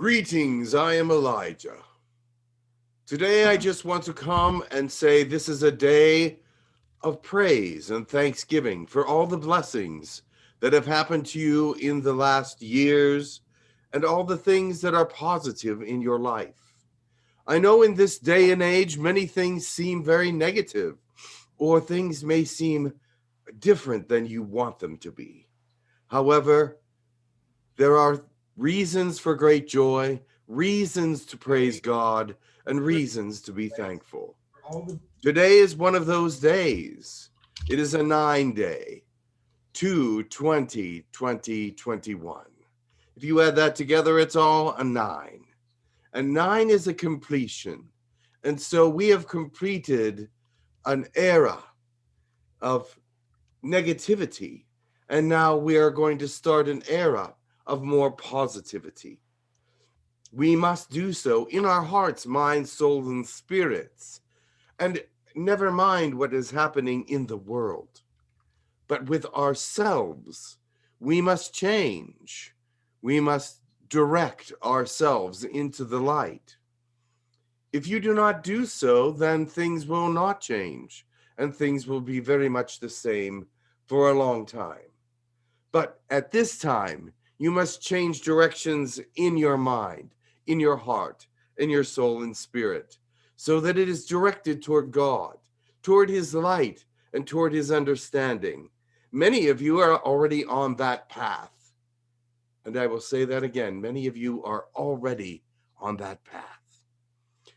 Greetings, I am Elijah. Today I just want to come and say this is a day of praise and thanksgiving for all the blessings that have happened to you in the last years and all the things that are positive in your life. I know in this day and age, many things seem very negative, or things may seem different than you want them to be. However, there are reasons for great joy, reasons to praise God, and reasons to be thankful. Today is one of those days. It is a 9-day, 2/20/2021. If you add that together, it's all a 9. And 9 is a completion. And so we have completed an era of negativity. And now we are going to start an era of more positivity. We must do so in our hearts, minds, souls, and spirits. And never mind what is happening in the world. But with ourselves, we must change. We must direct ourselves into the light. If you do not do so, then things will not change, and things will be very much the same for a long time. But at this time, you must change directions in your mind, in your heart, in your soul and spirit, so that it is directed toward God, toward his light, and toward his understanding. Many of you are already on that path. And I will say that again, many of you are already on that path.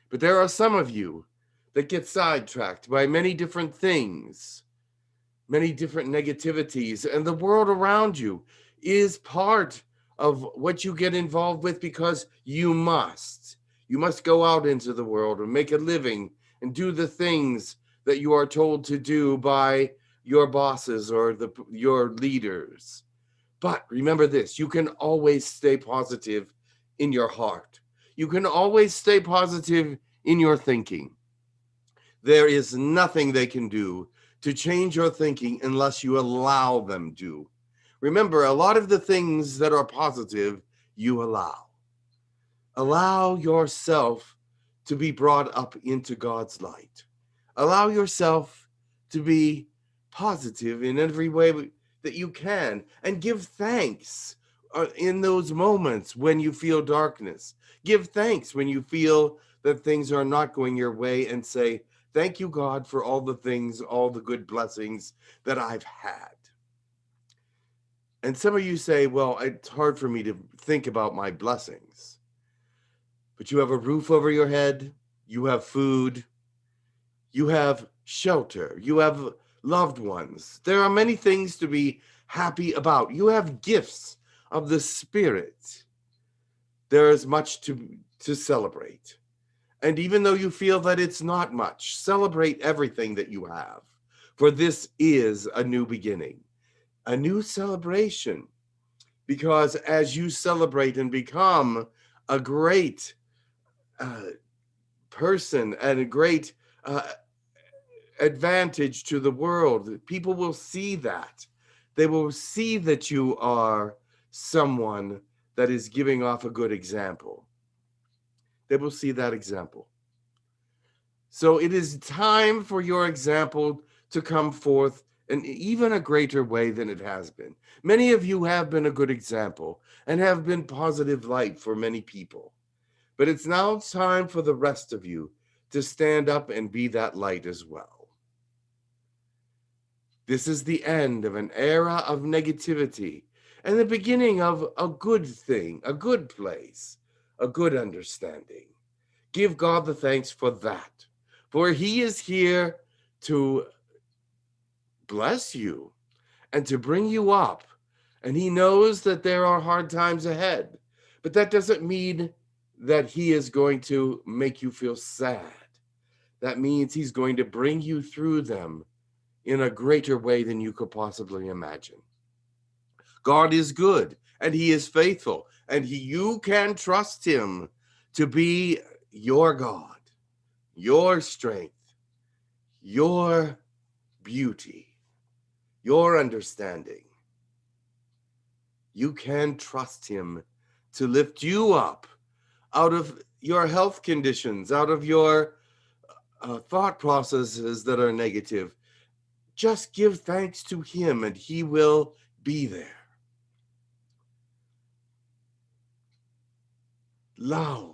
But there are some of you that get sidetracked by many different things, many different negativities, and the world around you is part of what you get involved with because you must. You must go out into the world and make a living and do the things that you are told to do by your bosses or your leaders. But remember this, you can always stay positive in your heart. You can always stay positive in your thinking. There is nothing they can do to change your thinking unless you allow them to. Remember, a lot of the things that are positive, you allow. Allow yourself to be brought up into God's light. Allow yourself to be positive in every way that you can, and give thanks in those moments when you feel darkness. Give thanks when you feel that things are not going your way, and say, thank you, God, for all the things, all the good blessings that I've had. And some of you say, well, it's hard for me to think about my blessings. But you have a roof over your head, you have food, you have shelter, you have loved ones. There are many things to be happy about. You have gifts of the Spirit. There is much to celebrate. And even though you feel that it's not much, celebrate everything that you have. For this is a new beginning, a new celebration. Because as you celebrate and become a great person and a great advantage to the world, people will see that. They will see that you are someone that is giving off a good example. They will see that example. So it is time for your example to come forth in even a greater way than it has been. Many of you have been a good example and have been positive light for many people. But it's now time for the rest of you to stand up and be that light as well. This is the end of an era of negativity and the beginning of a good thing, a good place, a good understanding. Give God the thanks for that, for he is here to bless you and to bring you up. And he knows that there are hard times ahead, but that doesn't mean that he is going to make you feel sad. That means he's going to bring you through them in a greater way than you could possibly imagine. God is good and he is faithful, and you can trust him to be your God, your strength, your beauty, your understanding. You can trust him to lift you up out of your health conditions, out of your thought processes that are negative. Just give thanks to him and he will be there. Allow.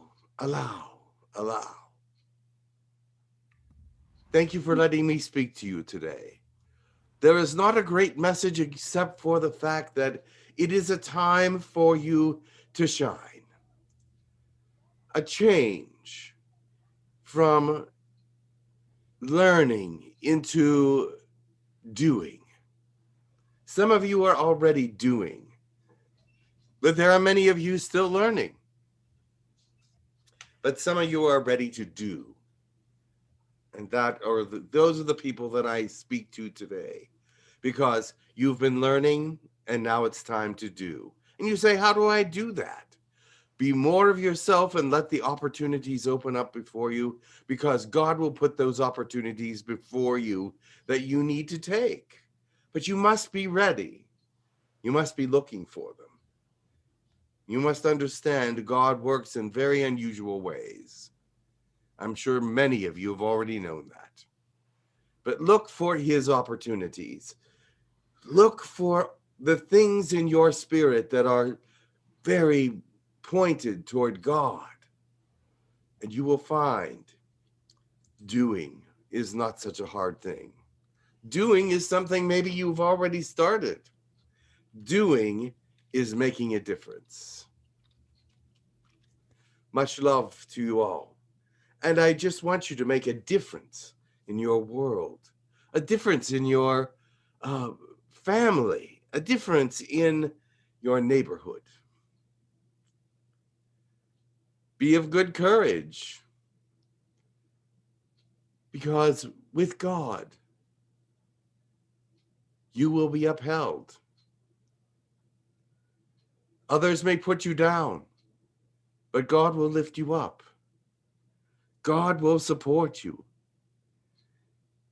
Thank you for letting me speak to you today. There is not a great message except for the fact that it is a time for you to shine. A change from learning into doing. Some of you are already doing, but there are many of you still learning. But some of you are ready to do. And those are the people that I speak to today, because you've been learning and now it's time to do. And you say, how do I do that? Be more of yourself and let the opportunities open up before you, because God will put those opportunities before you that you need to take. But you must be ready. You must be looking for them. You must understand God works in very unusual ways. I'm sure many of you have already known that. But look for his opportunities. Look for the things in your spirit that are very pointed toward God. And you will find doing is not such a hard thing. Doing is something maybe you've already started. Doing is making a difference. Much love to you all. And I just want you to make a difference in your world, a difference in your family, a difference in your neighborhood. Be of good courage, because with God, you will be upheld. Others may put you down, but God will lift you up. God will support you.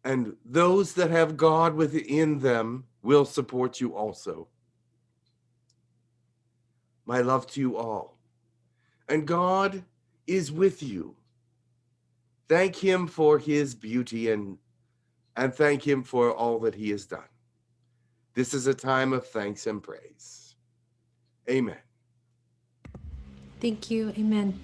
And those that have God within them will support you also. My love to you all. And God is with you. Thank him for his beauty and thank him for all that he has done. This is a time of thanks and praise. Amen. Thank you. Amen.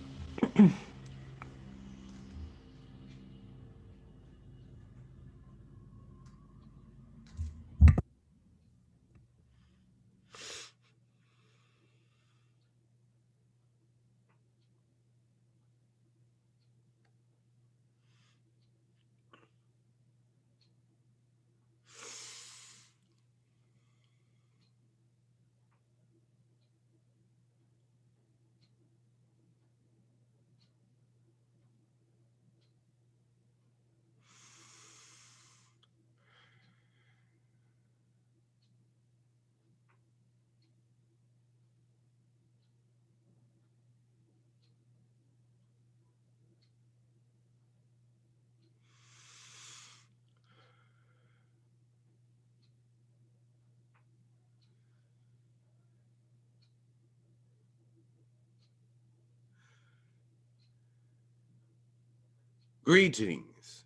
Greetings.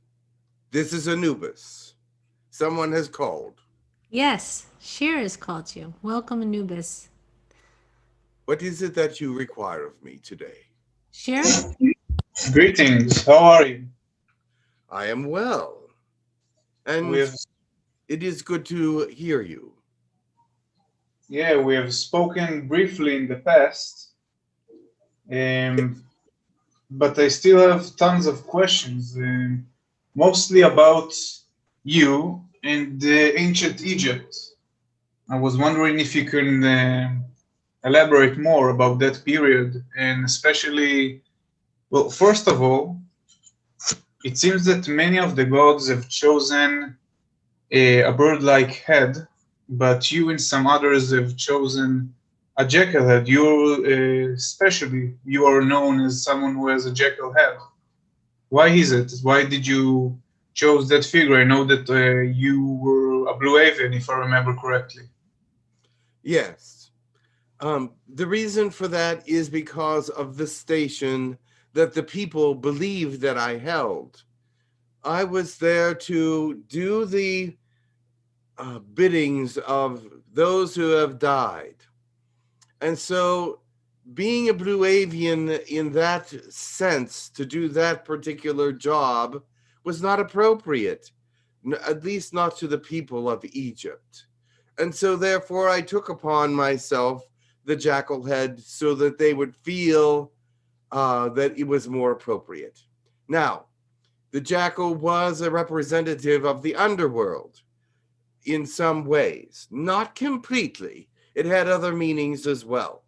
This is Anubis. Someone has called. Yes, Shir has called you. Welcome, Anubis. What is it that you require of me today? Shir? Greetings, how are you? I am well. And We have, it is good to hear you. we have spoken briefly in the past, but I still have tons of questions, mostly about you and ancient Egypt. I was wondering if you can elaborate more about that period, and especially, well, first of all, it seems that many of the gods have chosen a bird-like head, but you and some others have chosen a jackal head. Especially, you are known as someone who has a jackal head. Why is it? Why did you chose that figure? I know that you were a blue avian, if I remember correctly. Yes. The reason for that is because of the station that the people believed that I held. I was there to do the biddings of those who have died. And so being a blue avian in that sense, to do that particular job, was not appropriate, at least not to the people of Egypt. And so therefore I took upon myself the jackal head so that they would feel that it was more appropriate. Now, the jackal was a representative of the underworld in some ways, not completely. It had other meanings as well.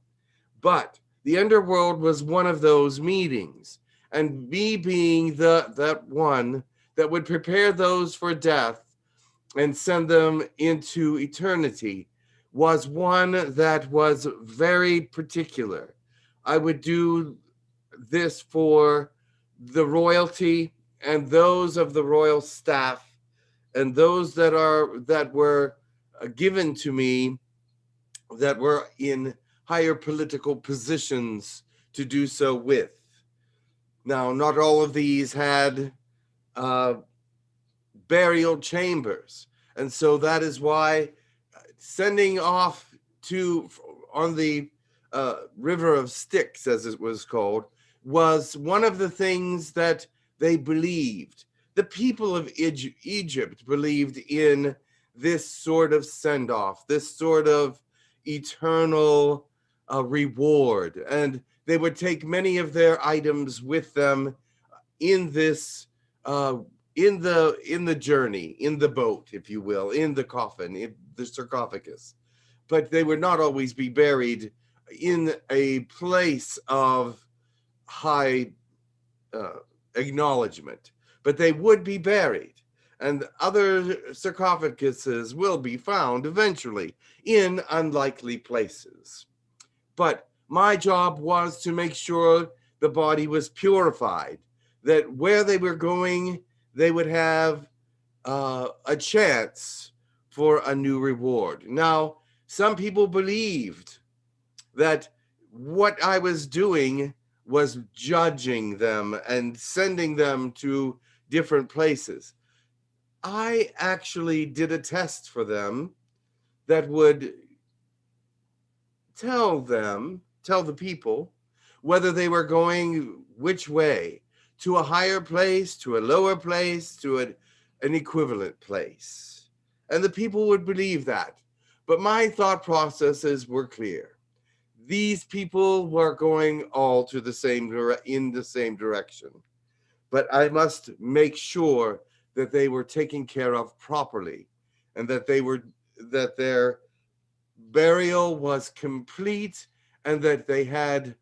But the underworld was one of those meetings, and me being that one that would prepare those for death and send them into eternity was one that was very particular. I would do this for the royalty and those of the royal staff and those that were given to me that were in higher political positions to do so with. Now, not all of these had burial chambers, and so that is why sending off on the river of Styx, as it was called, was one of the things that they believed. The people of Egypt believed in this sort of send-off, this sort of eternal reward, and they would take many of their items with them in this in the journey, in the boat, if you will, in the coffin, in the sarcophagus. But they would not always be buried in a place of high acknowledgement, but they would be buried. And other sarcophaguses will be found eventually in unlikely places. But my job was to make sure the body was purified, that where they were going, they would have a chance for a new reward. Now, some people believed that what I was doing was judging them and sending them to different places. I actually did a test for them that would tell the people whether they were going which way, to a higher place, to a lower place, to an equivalent place. And the people would believe that. But my thought processes were clear. These people were going all to the same in the same direction. But I must make sure that they were taken care of properly, and that their burial was complete, and that they had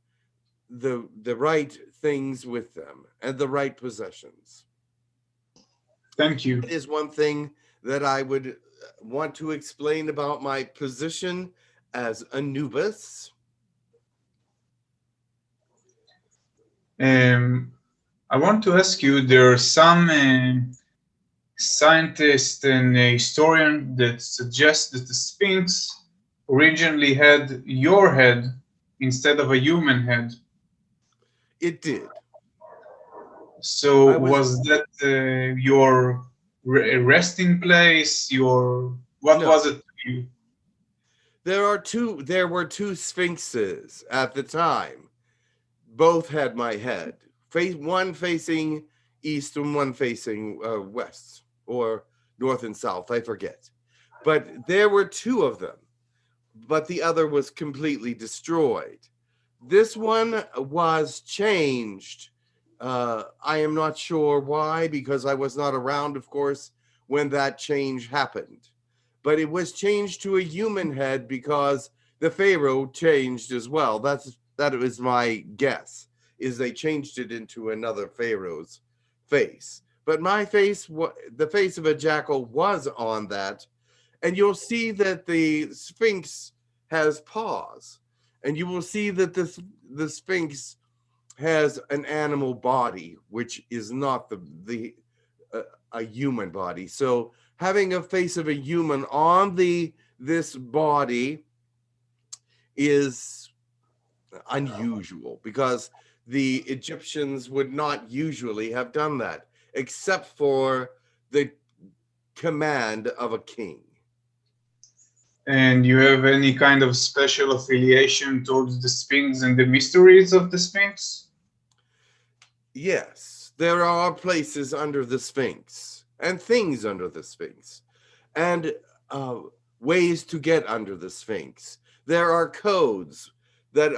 the right things with them and the right possessions. Thank you. That is one thing that I would want to explain about my position as Anubis. I want to ask you, there are some scientists and historians that suggest that the Sphinx originally had your head instead of a human head. It did. So was that your resting place? What was it to you? There were two sphinxes at the time. Both had my head. One facing east and one facing west, or north and south, I forget. But there were two of them, but the other was completely destroyed. This one was changed. I am not sure why, because I was not around, of course, when that change happened. But it was changed to a human head because the Pharaoh changed as well. That was my guess, is they changed it into another Pharaoh's face. But my face, the face of a jackal, was on that. And you'll see that the Sphinx has paws. And you will see that the Sphinx has an animal body, which is not a human body. So having a face of a human on this body is unusual, because the Egyptians would not usually have done that, except for the command of a king. And you have any kind of special affiliation towards the Sphinx and the mysteries of the Sphinx? Yes, there are places under the Sphinx and things under the Sphinx, and ways to get under the Sphinx. There are codes that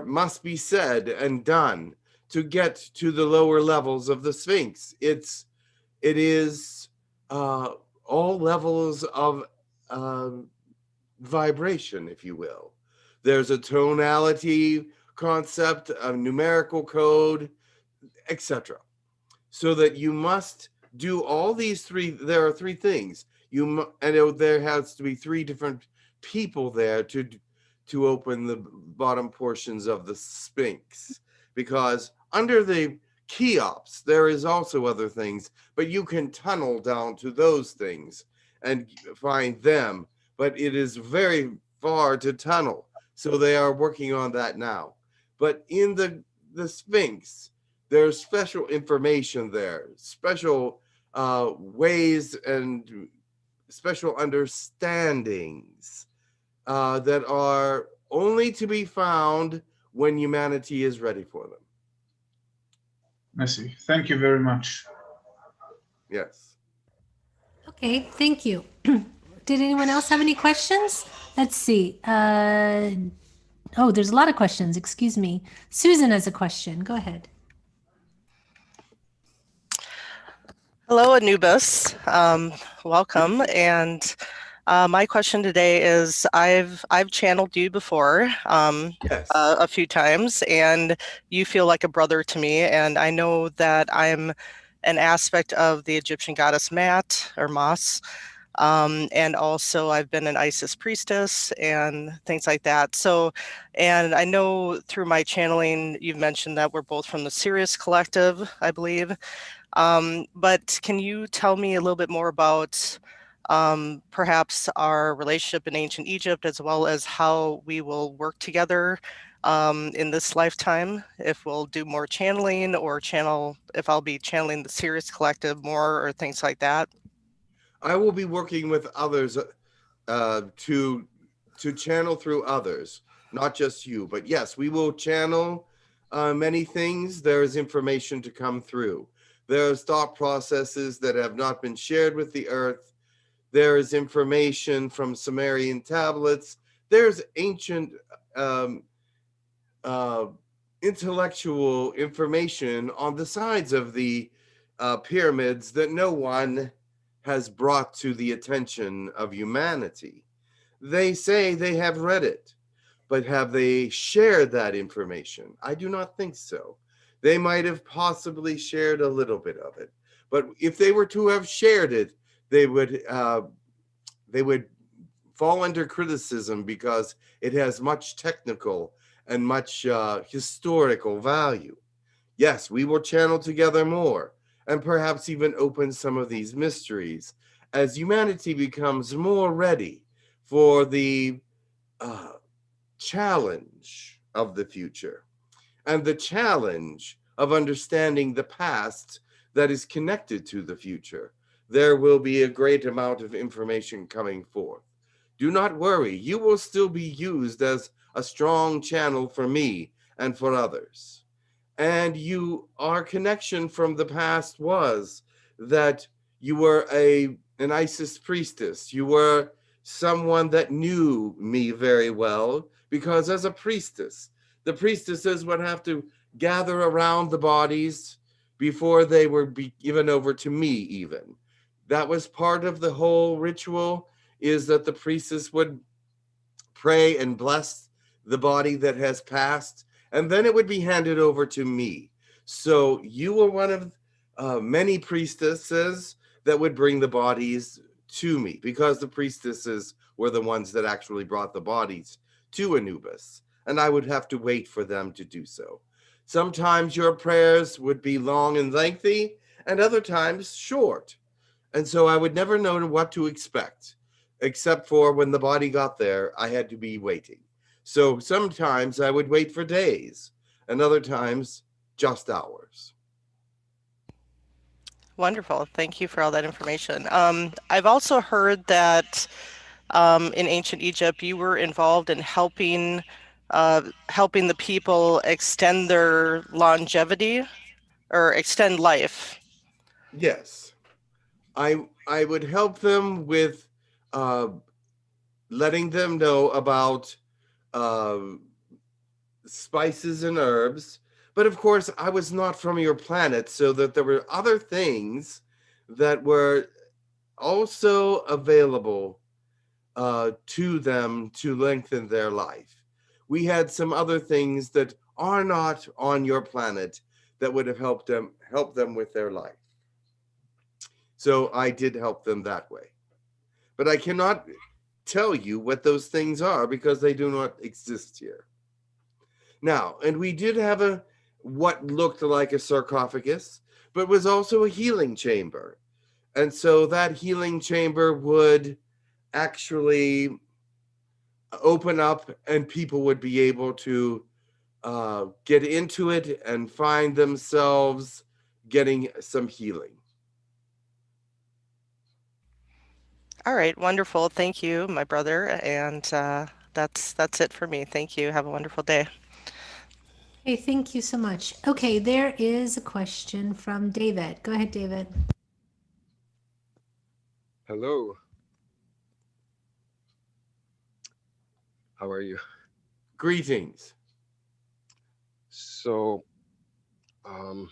must be said and done to get to the lower levels of the Sphinx. It is all levels of vibration, if you will. There's a tonality concept, a numerical code, etc. So that you must do all these three. There are three things. There has to be three different people there to open the bottom portions of the Sphinx, because under the Cheops there is also other things, but you can tunnel down to those things and find them, but it is very far to tunnel, so they are working on that now. But in the Sphinx, there's special information there, special ways and special understandings that are only to be found when humanity is ready for them. I see. Thank you very much. Yes. Okay, thank you. Did anyone else have any questions? Let's see. Oh, there's a lot of questions. Excuse me. Susan has a question. Go ahead. Hello, Anubis. Welcome. And my question today is, I've channeled you before Yes. a few times, and you feel like a brother to me. And I know that I'm an aspect of the Egyptian goddess Mat or Mas. And also I've been an Isis priestess and things like that. So, and I know through my channeling, you've mentioned that we're both from the Sirius Collective, I believe. But can you tell me a little bit more about perhaps our relationship in ancient Egypt, as well as how we will work together in this lifetime, if we'll do more channeling or if I'll be channeling the Sirius Collective more or things like that? I will be working with others to channel through others, not just you. But yes, we will channel many things. There is information to come through. There's thought processes that have not been shared with the earth. There is information from Sumerian tablets. There's ancient intellectual information on the sides of the pyramids that no one has brought to the attention of humanity. They say they have read it, but have they shared that information? I do not think so. They might have possibly shared a little bit of it, but if they were to have shared it, they would fall under criticism because it has much technical and much historical value. Yes, we will channel together more, and perhaps even open some of these mysteries as humanity becomes more ready for the challenge of the future and the challenge of understanding the past that is connected to the future. There will be a great amount of information coming forth. Do not worry, you will still be used as a strong channel for me and for others. And our connection from the past was that you were an Isis priestess. You were someone that knew me very well, because as a priestess, the priestesses would have to gather around the bodies before they were given over to me even. That was part of the whole ritual, is that the priestess would pray and bless the body that has passed, and then it would be handed over to me. So you were one of many priestesses that would bring the bodies to me, because the priestesses were the ones that actually brought the bodies to Anubis, and I would have to wait for them to do so. Sometimes your prayers would be long and lengthy, and other times short. And so I would never know what to expect, except for when the body got there, I had to be waiting. So sometimes I would wait for days, and other times just hours. Wonderful. Thank you for all that information. I've also heard that in ancient Egypt, you were involved in helping the people extend their longevity or extend life. Yes, I would help them with uh, letting them know about uh, spices and herbs. But of course, I was not from your planet, so that there were other things that were also available to them to lengthen their life. We had some other things that are not on your planet that would have helped them with their life. So I did help them that way. But I cannot tell you what those things are because they do not exist here. Now, and we did have what looked like a sarcophagus, but was also a healing chamber. And so that healing chamber would actually open up and people would be able to get into it and find themselves getting some healing. All right, wonderful. Thank you, my brother. And that's it for me. Thank you. Have a wonderful day. Hey, thank you so much. Okay, there is a question from David. Go ahead, David. Hello. How are you? Greetings. So, I'm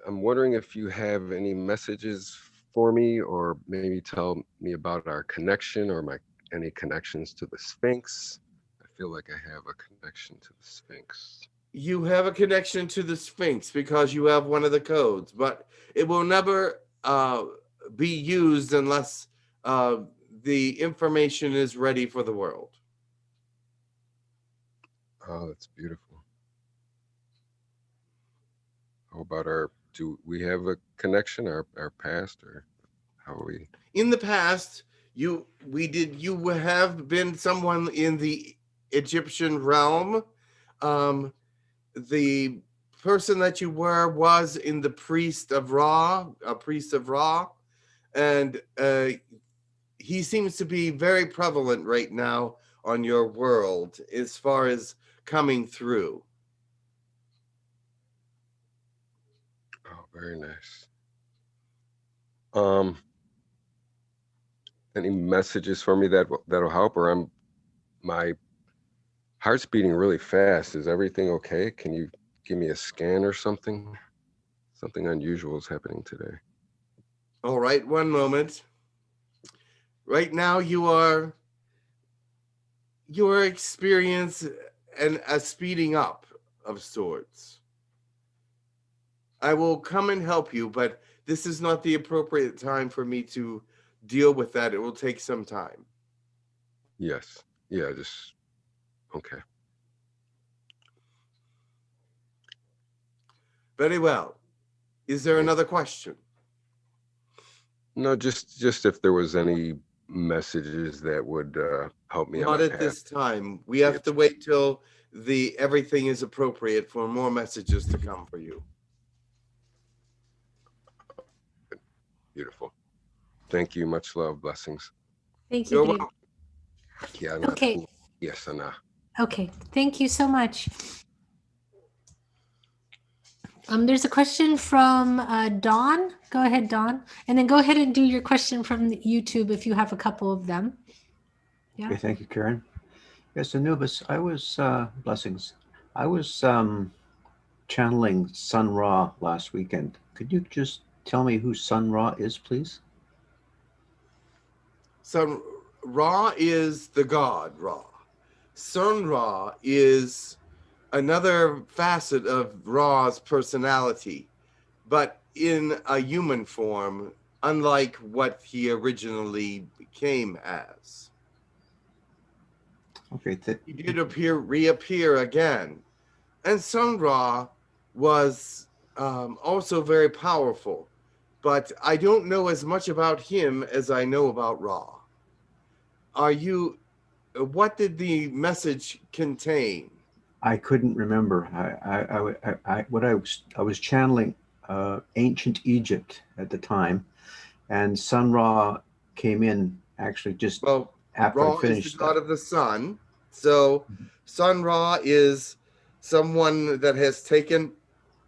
wondering if you have any messages for me, or maybe tell me about our connection or any connections to the Sphinx. I feel like I have a connection to the Sphinx. You have a connection to the Sphinx because you have one of the codes, but it will never be used unless the information is ready for the world. Oh, that's beautiful. How about do we have a connection, our past, or how are we? In the past, you have been someone in the Egyptian realm. The person that you were was in the priest of Ra, a priest of Ra, and he seems to be very prevalent right now on your world as far as coming through. Oh, very nice. Any messages for me that'll help, or my heart's beating really fast. Is everything okay? Can you give me a scan or something? Something unusual is happening today. All right, one moment. Right now you are experiencing a speeding up of sorts. I will come and help you, but this is not the appropriate time for me to deal with that. It will take some time. Yes. Yeah, just okay. Very well. Is there another question? No, just if there was any messages that would help me on Not my at path. this time. We have to wait till everything is appropriate for more messages to come for you. Beautiful. Thank you. Much love. Blessings. Thank you, David. Yeah. Okay. Yes, Anna. Okay, thank you so much. There's a question from Dawn. Go ahead, Dawn. And then go ahead and do your question from the YouTube if you have a couple of them. Yeah. Okay, thank you, Karen. Yes, Anubis, I was, blessings. I was channeling Sun Ra last weekend. Could you just tell me who Sun Ra is, please? Sun Ra is the god Ra. Sun Ra is another facet of Ra's personality, but in a human form, unlike what he originally came as. Okay. He did reappear again. And Sun Ra was also very powerful, but I don't know as much about him as I know about Ra. Are you what did the message contain? I couldn't remember. I was channeling ancient Egypt at the time, and Sun Ra came in actually just Well, after Ra I is the finished god that. of the sun. So Sun Ra is someone that has taken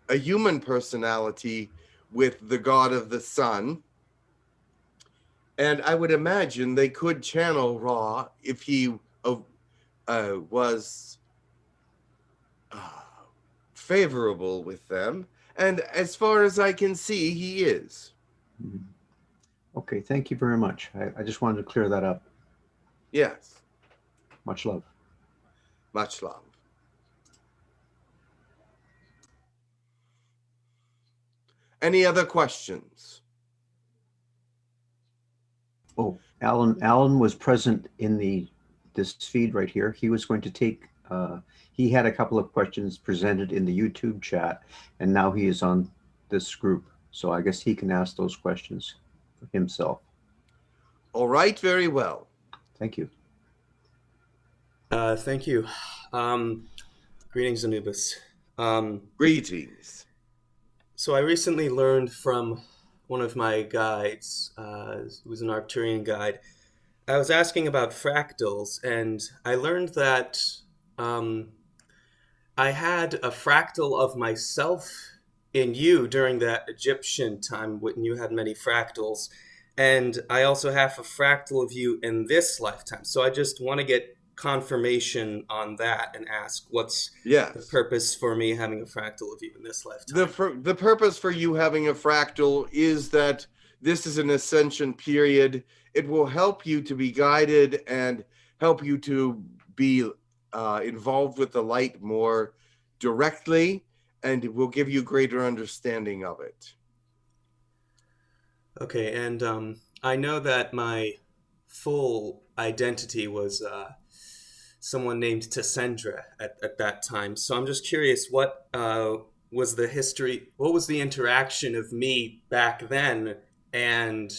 a human personality with the god of the sun. And I would imagine they could channel Ra if he was favorable with them. And as far as I can see, he is. Mhm. Okay, thank you very much. I just wanted to clear that up. Yes. Much love. Much love. Any other questions? Oh, Alan was present in this feed right here. He was going to take, he had a couple of questions presented in the YouTube chat, and now he is on this group. So I guess he can ask those questions himself. All right, very well. Thank you. Thank you. Greetings, Anubis. Greetings. So I recently learned from one of my guides, who was an Arcturian guide. I was asking about fractals, and I learned that I had a fractal of myself in you during that Egyptian time when you had many fractals, and I also have a fractal of you in this lifetime. So I just want to get confirmation on that and ask what's the purpose for me having a fractal of you in this lifetime. The purpose for you having a fractal is that this is an ascension period. It will help you to be guided and help you to be involved with the light more directly, and it will give you greater understanding of it. Okay, and I know that my full identity was someone named Tassendra at that time. So I'm just curious, what was the history, what was the interaction of me back then and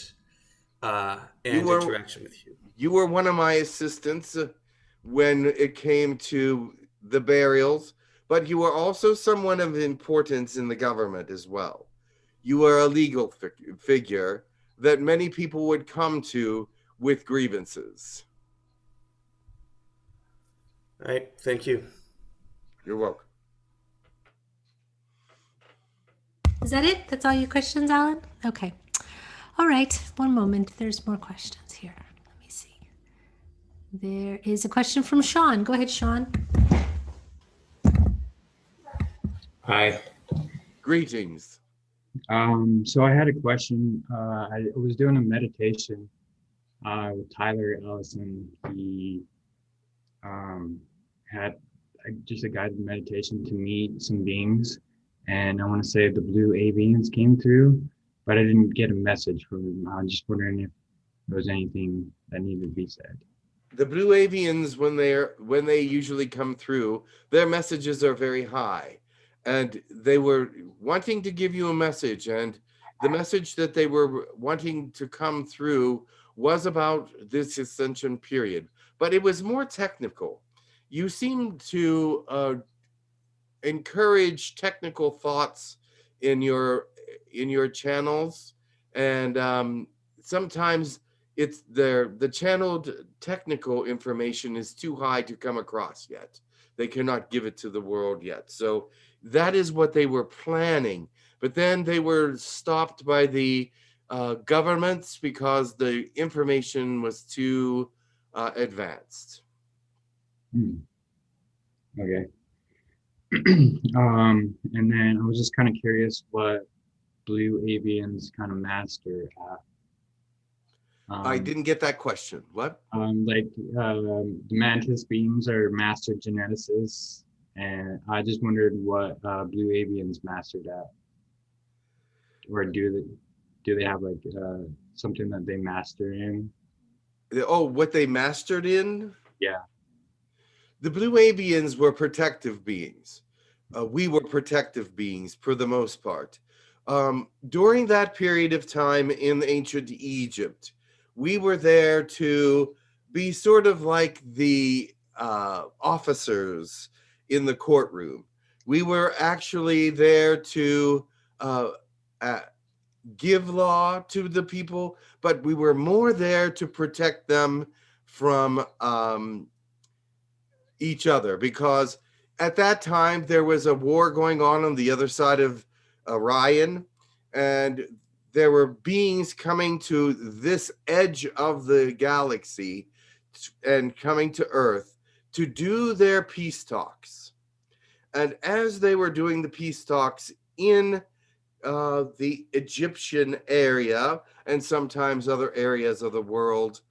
interaction with you? You were one of my assistants when it came to the burials, but you were also someone of importance in the government as well. You were a legal figure that many people would come to with grievances. All right, thank you. You're welcome. Is that it? That's all your questions, Alan? Okay. All right, one moment. There's more questions here. Let me see. There is a question from Sean. Go ahead, Sean. Hi. Greetings. So I had a question. I was doing a meditation with Tyler Ellison. He had just a guided meditation to meet some beings, and I want to say the blue avians came through, but I didn't get a message from them. I was just wondering if there was anything that needed to be said. The blue avians, when they usually come through, their messages are very high, and they were wanting to give you a message, and the message that they were wanting to come through was about this ascension period, but it was more technical. You seem to encourage technical thoughts in your channels, and sometimes it's the channeled technical information is too high to come across yet. They cannot give it to the world yet. So that is what they were planning, but then they were stopped by the governments because the information was too advanced. Okay. And then I was just kind of curious what blue avians kind of master at. I didn't get that question. What? The mantis beings are master geneticists, and I just wondered what blue avians mastered at, or do they have like something that they master in? Oh, what they mastered in? Yeah. The blue avians were protective beings. We were protective beings for the most part. During that period of time in ancient Egypt, we were there to be sort of like the officers in the courtroom. We were actually there to give law to the people, but we were more there to protect them from each other, because at that time there was a war going on the other side of Orion, and there were beings coming to this edge of the galaxy and coming to Earth to do their peace talks. And as they were doing the peace talks in the Egyptian area and sometimes other areas of the world,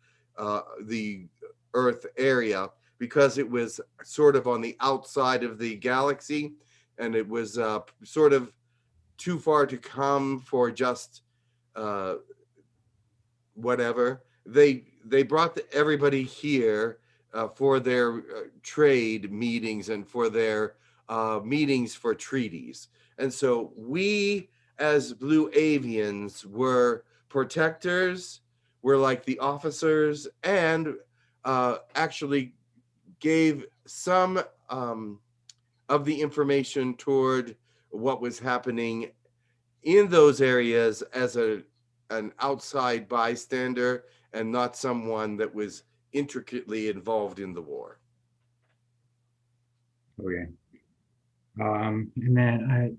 the Earth area, because it was sort of on the outside of the galaxy and it was sort of too far to come for just whatever. They brought everybody here for their trade meetings and for their meetings for treaties. And so we, as Blue Avians, were protectors, we're like the officers, and actually gave some of the information toward what was happening in those areas as an outside bystander and not someone that was intricately involved in the war. Okay. And then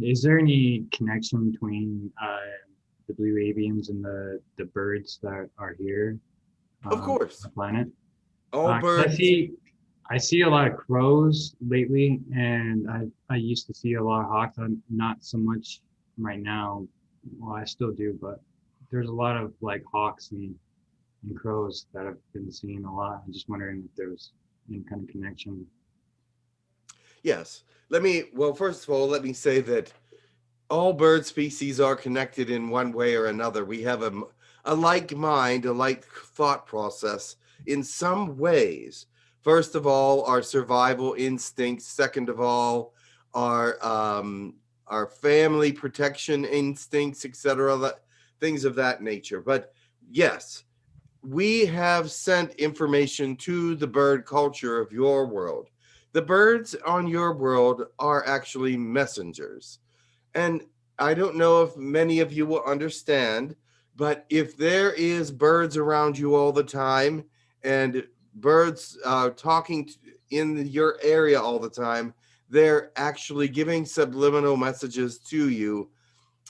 is there any connection between the Blue Avians and the birds that are here? Of course. On the planet? All birds. I see a lot of crows lately, and I used to see a lot of hawks. Not so much right now. Well, I still do, but there's a lot of like hawks and crows that I've been seeing a lot. I'm just wondering if there's any kind of connection. Yes. Well, first of all, let me say that all bird species are connected in one way or another. We have a like mind, a like thought process in some ways. First of all, our survival instincts. Second of all, our family protection instincts, etc., things of that nature. But yes, we have sent information to the bird culture of your world. The birds on your world are actually messengers. And I don't know if many of you will understand, but if there is birds around you all the time and birds talking in your area all the time, they're actually giving subliminal messages to you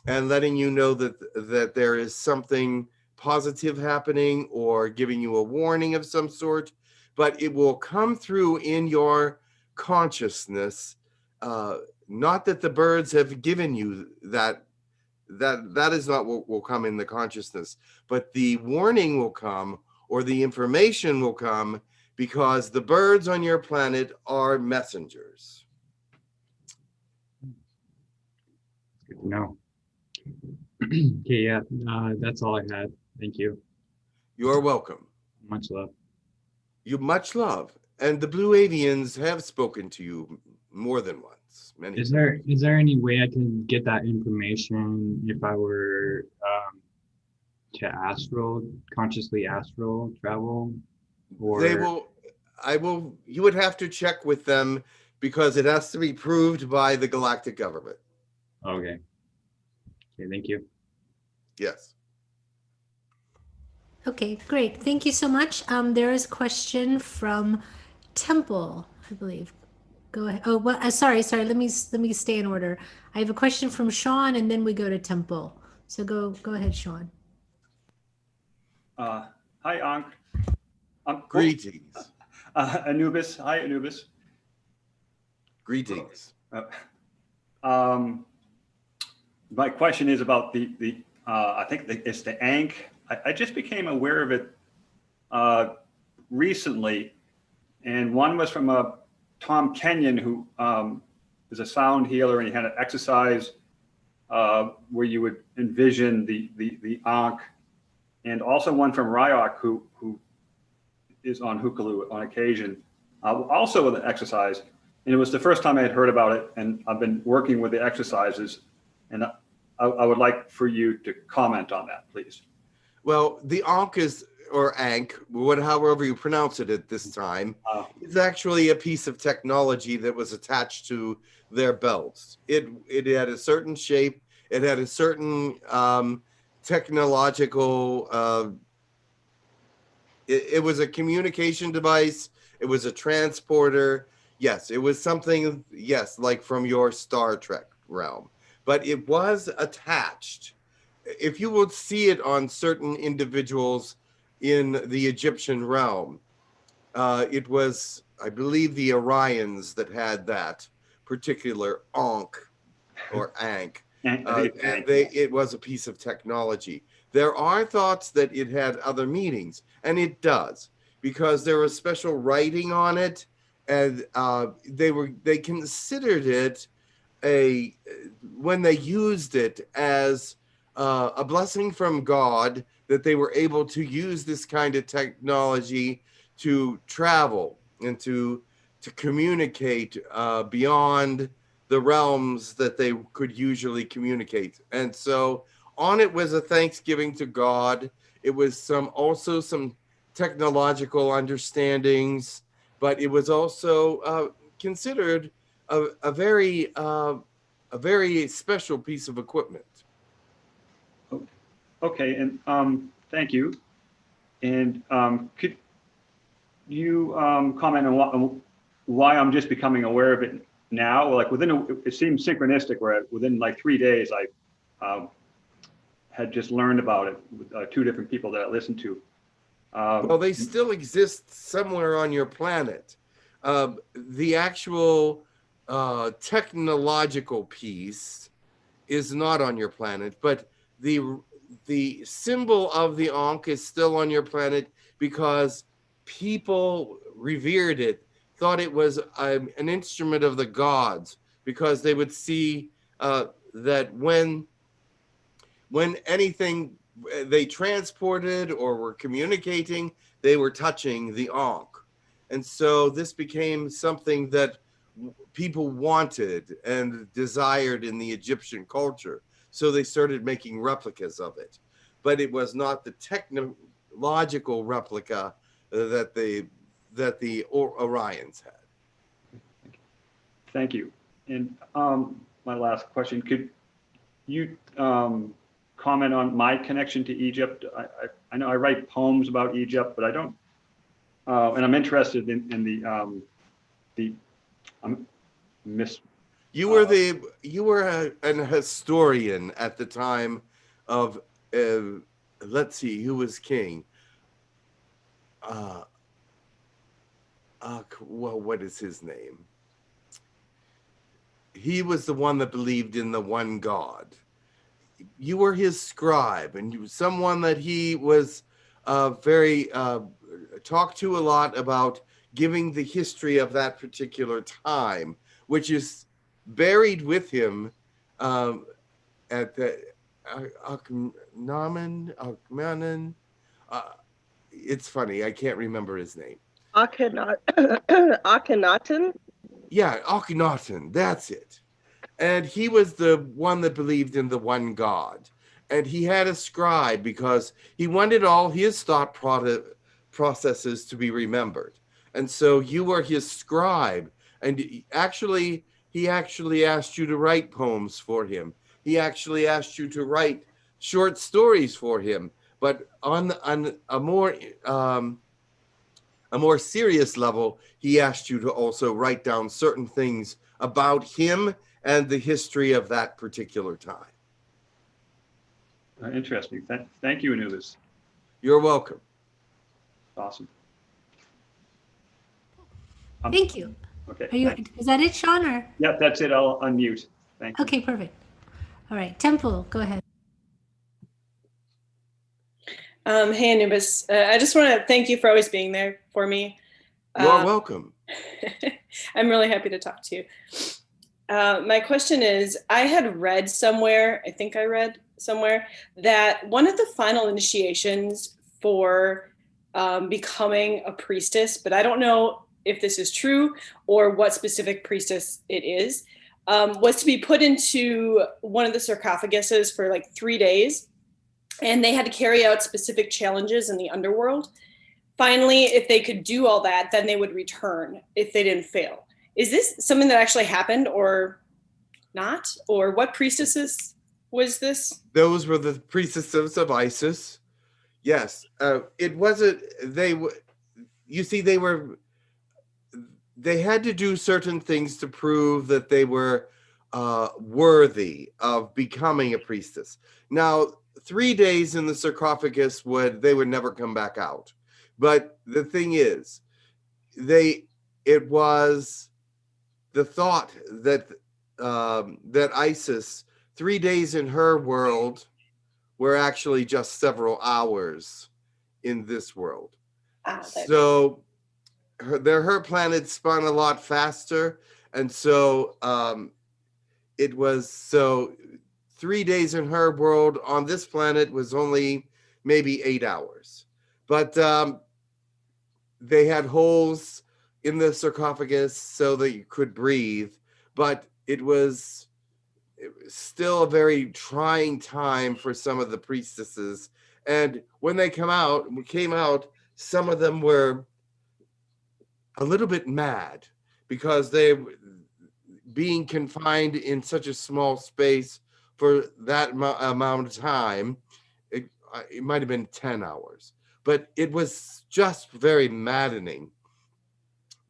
and letting you know that there is something positive happening or giving you a warning of some sort, but it will come through in your consciousness. Not that the birds have given you that is not what will come in the consciousness, but the warning will come or the information will come because the birds on your planet are messengers. Good to know. Okay, yeah, that's all I had. Thank you. You're welcome. Much love. Much love. And the Blue Avians have spoken to you more than once. Is there any way I can get that information if I were to consciously astral travel? Or you would have to check with them because it has to be proved by the galactic government. Okay, thank you. Yes. Okay, great. Thank you so much. There is a question from Temple, I believe. Go ahead. Oh, well, sorry. Let me stay in order. I have a question from Sean, and then we go to Temple. So go ahead, Sean. Hi, Ankh. Greetings. Anubis. Hi, Anubis. Greetings. My question is about the I think it's the Ankh. I just became aware of it recently, and one was from Tom Kenyon, who is a sound healer, and he had an exercise where you would envision the Ankh, and also one from Ryok, who is on Hucolo on occasion, also with an exercise. And it was the first time I had heard about it, and I've been working with the exercises, and I would like for you to comment on that, please. Well, the Ankh is or Ankh, however you pronounce it at this time, is actually a piece of technology that was attached to their belts. It had a certain shape. It had a certain technological. It was a communication device. It was a transporter. Yes, it was something. Yes, like from your Star Trek realm, but it was attached. If you will see it on certain individuals in the Egyptian realm, it was, I believe, the Orions that had that particular Ankh or Ankh. It was a piece of technology. There are thoughts that it had other meanings, and it does, because there was special writing on it, and they considered it when they used it as a blessing from God, that they were able to use this kind of technology to travel and to communicate beyond the realms that they could usually communicate. And so on it was a thanksgiving to God. It was also some technological understandings, but it was also considered a very special piece of equipment. Okay, and thank you. And could you comment on why I'm just becoming aware of it now? Like it seems synchronistic, where within like 3 days I had just learned about it with 2 different people that I listened to. Well, they still exist somewhere on your planet. The actual technological piece is not on your planet, but the symbol of the Ankh is still on your planet, because people revered it, thought it was an instrument of the gods, because they would see that when anything they transported or were communicating, they were touching the Ankh. And so this became something that people wanted and desired in the Egyptian culture. So they started making replicas of it. But it was not the technological replica that the Orions had. Thank you. And my last question, could you comment on my connection to Egypt? I know I write poems about Egypt, but I don't, and I'm interested in the You were an historian at the time of let's see, who was king? Well, what is his name? He was the one that believed in the one God. You were his scribe, and you were someone that he was very talked to a lot about giving the history of that particular time, which is buried with him at the Akhenaten. It's funny, I can't remember his name. Akhenaten? Yeah, Akhenaten, that's it. And he was the one that believed in the one God. And he had a scribe because he wanted all his thought processes to be remembered. And so you were his scribe. And he actually asked you to write poems for him. He actually asked you to write short stories for him. But on a more serious level, he asked you to also write down certain things about him and the history of that particular time. Interesting. Thank you, Anubis. You're welcome. Awesome. Thank you. Okay. Is that it, Sean? Or? Yeah, that's it. I'll unmute. Thank you. Okay, perfect. All right, Temple, go ahead. Hey, Anubis. I just want to thank you for always being there for me. You're welcome. I'm really happy to talk to you. My question is, I had read somewhere, I think I read somewhere, that one of the final initiations for becoming a priestess, but I don't know if this is true or what specific priestess it is, was to be put into one of the sarcophaguses for like 3 days. and they had to carry out specific challenges in the underworld. Finally, if they could do all that, then they would return if they didn't fail. Is this something that actually happened or not? Or what priestesses was this? Those were the priestesses of Isis. Yes, it wasn't. You see, they had to do certain things to prove that they were worthy of becoming a priestess. Now, 3 days in the sarcophagus they would never come back out. But the thing is, it was the thought that that Isis, 3 days in her world were actually just several hours in this world. So her planet spun a lot faster, and so it was 3 days in her world on this planet was only maybe 8 hours. But they had holes in the sarcophagus so that you could breathe, but it was still a very trying time for some of the priestesses. And when they came out, some of them were a little bit mad because they being confined in such a small space for that amount of time. It might have been 10 hours, but it was just very maddening.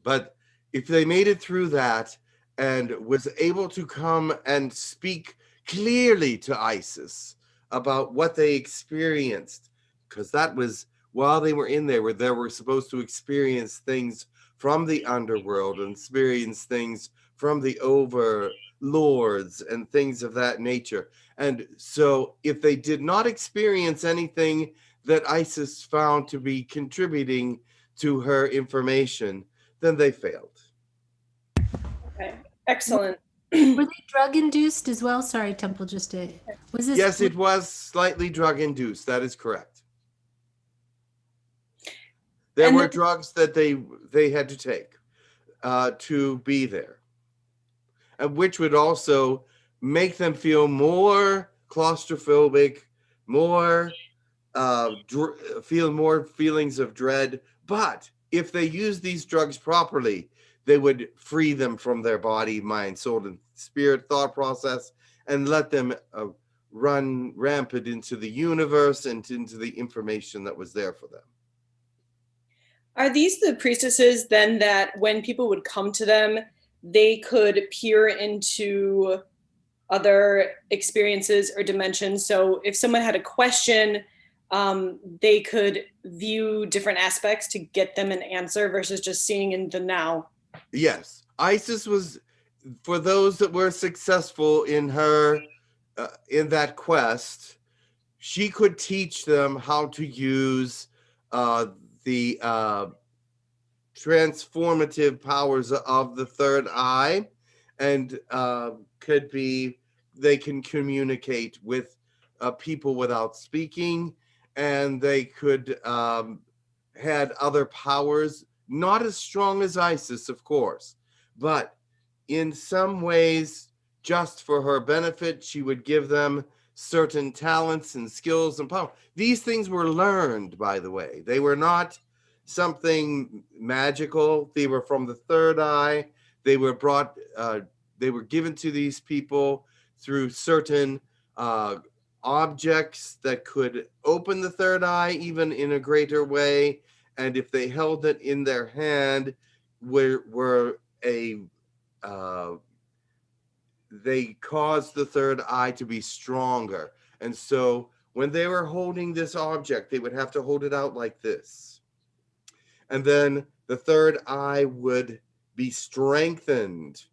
But if they made it through that and was able to come and speak clearly to Isis about what they experienced, because that was while they were in there, where they were supposed to experience things from the underworld and experience things from the overlords and things of that nature. And so if they did not experience anything that Isis found to be contributing to her information, then they failed. Okay, excellent. Were they drug induced as well? Sorry, Temple, just to, was this? Yes, it was slightly drug induced. That is correct. There were drugs that they had to take to be there, and which would also make them feel more claustrophobic, feel more feelings of dread. But if they use these drugs properly, they would free them from their body, mind, soul, and spirit thought process, and let them run rampant into the universe and into the information that was there for them. Are these the priestesses then that when people would come to them, they could peer into other experiences or dimensions? So if someone had a question, they could view different aspects to get them an answer versus just seeing in the now. Yes, Isis was, for those that were successful in her in that quest, she could teach them how to use the transformative powers of the third eye, and they can communicate with people without speaking, and they could had other powers, not as strong as Isis, of course, but in some ways, just for her benefit, she would give them certain talents and skills and power. These things were learned, by the way. They were not something magical. They were from the third eye. They were given to these people through certain objects that could open the third eye even in a greater way. And if they held it in their hand, they caused the third eye to be stronger. And so when they were holding this object, they would have to hold it out like this. And then the third eye would be strengthened.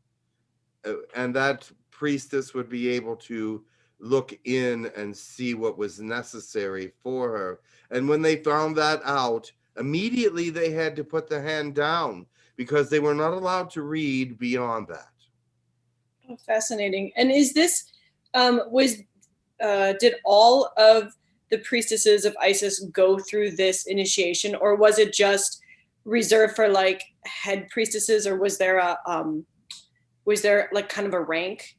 And that priestess would be able to look in and see what was necessary for her. And when they found that out, immediately they had to put the hand down because they were not allowed to read beyond that. Oh, fascinating. And is this, did all of the priestesses of Isis go through this initiation, or was it just reserved for like head priestesses, or was there like kind of a rank?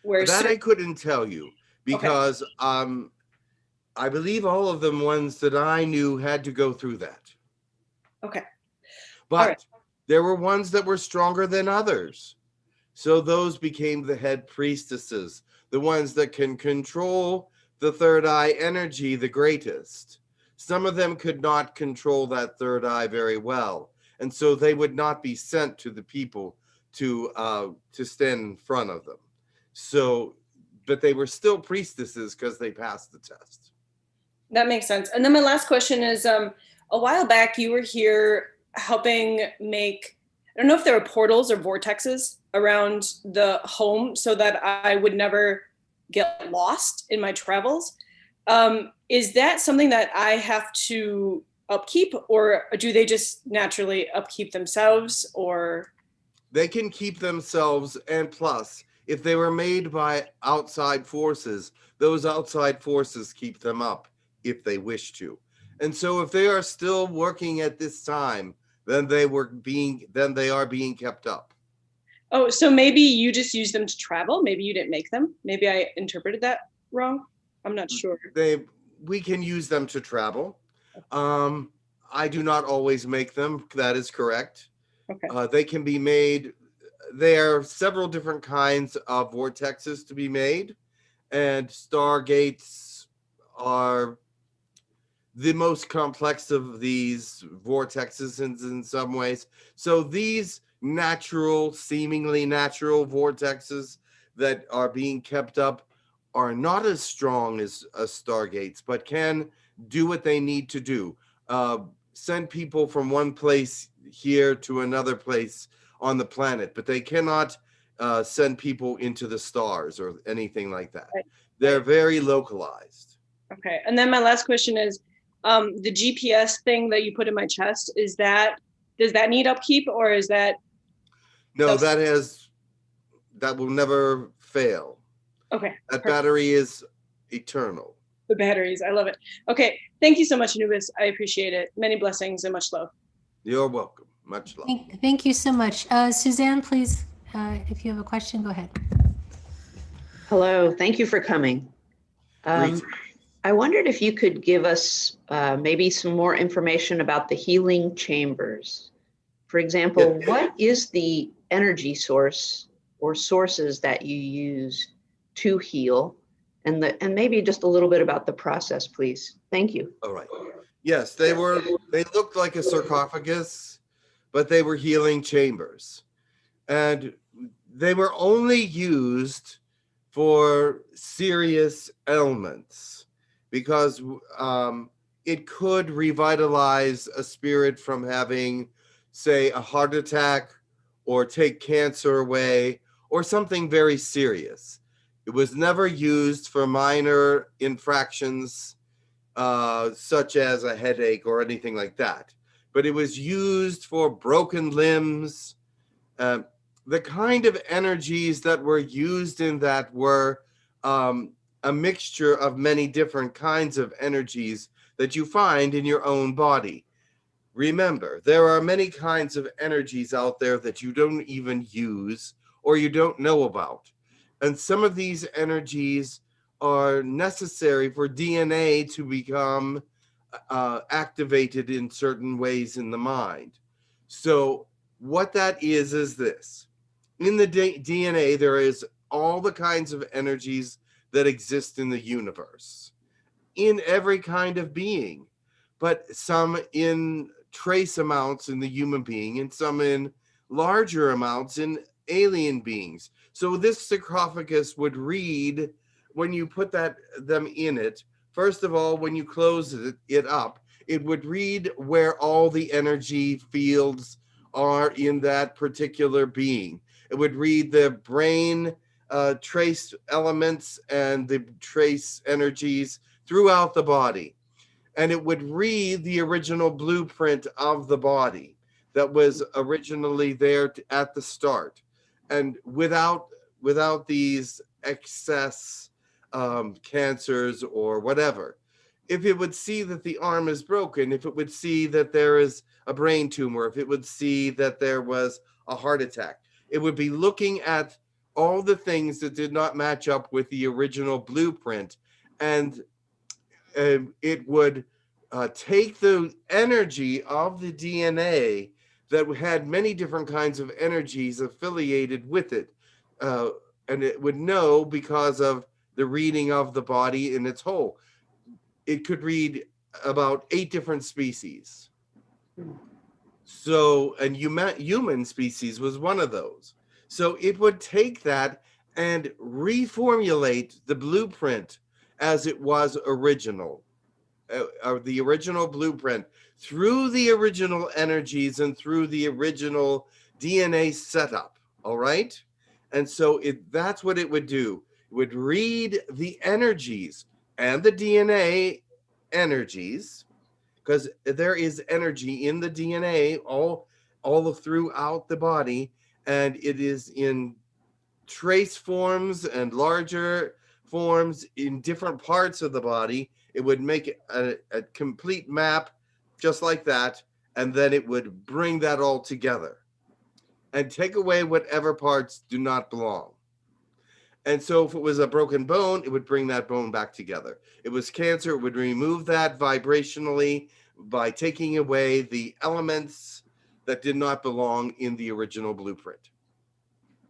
Where that I couldn't tell you because I believe all of them ones that I knew had to go through that. Okay. But right. there were ones that were stronger than others. So those became the head priestesses, the ones that can control the third eye energy the greatest. Some of them could not control that third eye very well, and so they would not be sent to the people to stand in front of them. So, but they were still priestesses because they passed the test. That makes sense. And then my last question is, a while back you were here helping make, I don't know if there were portals or vortexes around the home so that I would never get lost in my travels. Is that something that I have to upkeep, or do they just naturally upkeep themselves, or? They can keep themselves, and plus, if they were made by outside forces, those outside forces keep them up if they wish to. And so if they are still working at this time, then they are being kept up. Oh, so maybe you just use them to travel? Maybe you didn't make them? Maybe I interpreted that wrong? I'm not sure. We can use them to travel. I do not always make them. That is correct. Okay. They can be made. There are several different kinds of vortexes to be made, and stargates are the most complex of these vortexes in some ways. So these seemingly natural vortexes that are being kept up are not as strong as stargates, but can do what they need to do. Send people from one place here to another place on the planet, but they cannot send people into the stars or anything like that. Right. They're very localized. Okay. And then my last question is, the GPS thing that you put in my chest, does that need upkeep, or is that? No, that will never fail. Okay. That perfect. battery is eternal. The batteries. I love it. Okay. Thank you so much, Anubis. I appreciate it. Many blessings and much love. You're welcome. Much love. Thank you so much. Suzanne, please, if you have a question, go ahead. Hello. Thank you for coming. I wondered if you could give us maybe some more information about the healing chambers. For example, what is the energy source or sources that you use to heal? And maybe just a little bit about the process, please. Thank you. All right. Yes, they looked like a sarcophagus, but they were healing chambers. And they were only used for serious ailments because it could revitalize a spirit from having, say, a heart attack or take cancer away or something very serious. It was never used for minor infractions such as a headache or anything like that. But it was used for broken limbs. The kind of energies that were used in that were a mixture of many different kinds of energies that you find in your own body. Remember, there are many kinds of energies out there that you don't even use or you don't know about. And some of these energies are necessary for DNA to become activated in certain ways in the mind. So what that is this. In the DNA, there is all the kinds of energies that exist in the universe, in every kind of being, but some in trace amounts in the human being and some in larger amounts in alien beings. So this sarcophagus would read, when you put them in it, first of all, when you close it up, it would read where all the energy fields are in that particular being. It would read the brain trace elements and the trace energies throughout the body. And it would read the original blueprint of the body that was originally there at the start. And without these excess cancers or whatever, if it would see that the arm is broken, if it would see that there is a brain tumor, if it would see that there was a heart attack, it would be looking at all the things that did not match up with the original blueprint and it would take the energy of the DNA that had many different kinds of energies affiliated with it. And it would know because of the reading of the body in its whole. It could read about 8 different species. So, and human species was one of those. So it would take that and reformulate the blueprint as it was original, the original blueprint, through the original energies and through the original DNA setup. All right. And so that's what it would do. It would read the energies and the DNA energies, because there is energy in the DNA all throughout the body, and it is in trace forms and larger forms in different parts of the body. It would make a complete map just like that, and then it would bring that all together and take away whatever parts do not belong. And so if it was a broken bone, it would bring that bone back together. It was cancer, it would remove that vibrationally by taking away the elements that did not belong in the original blueprint.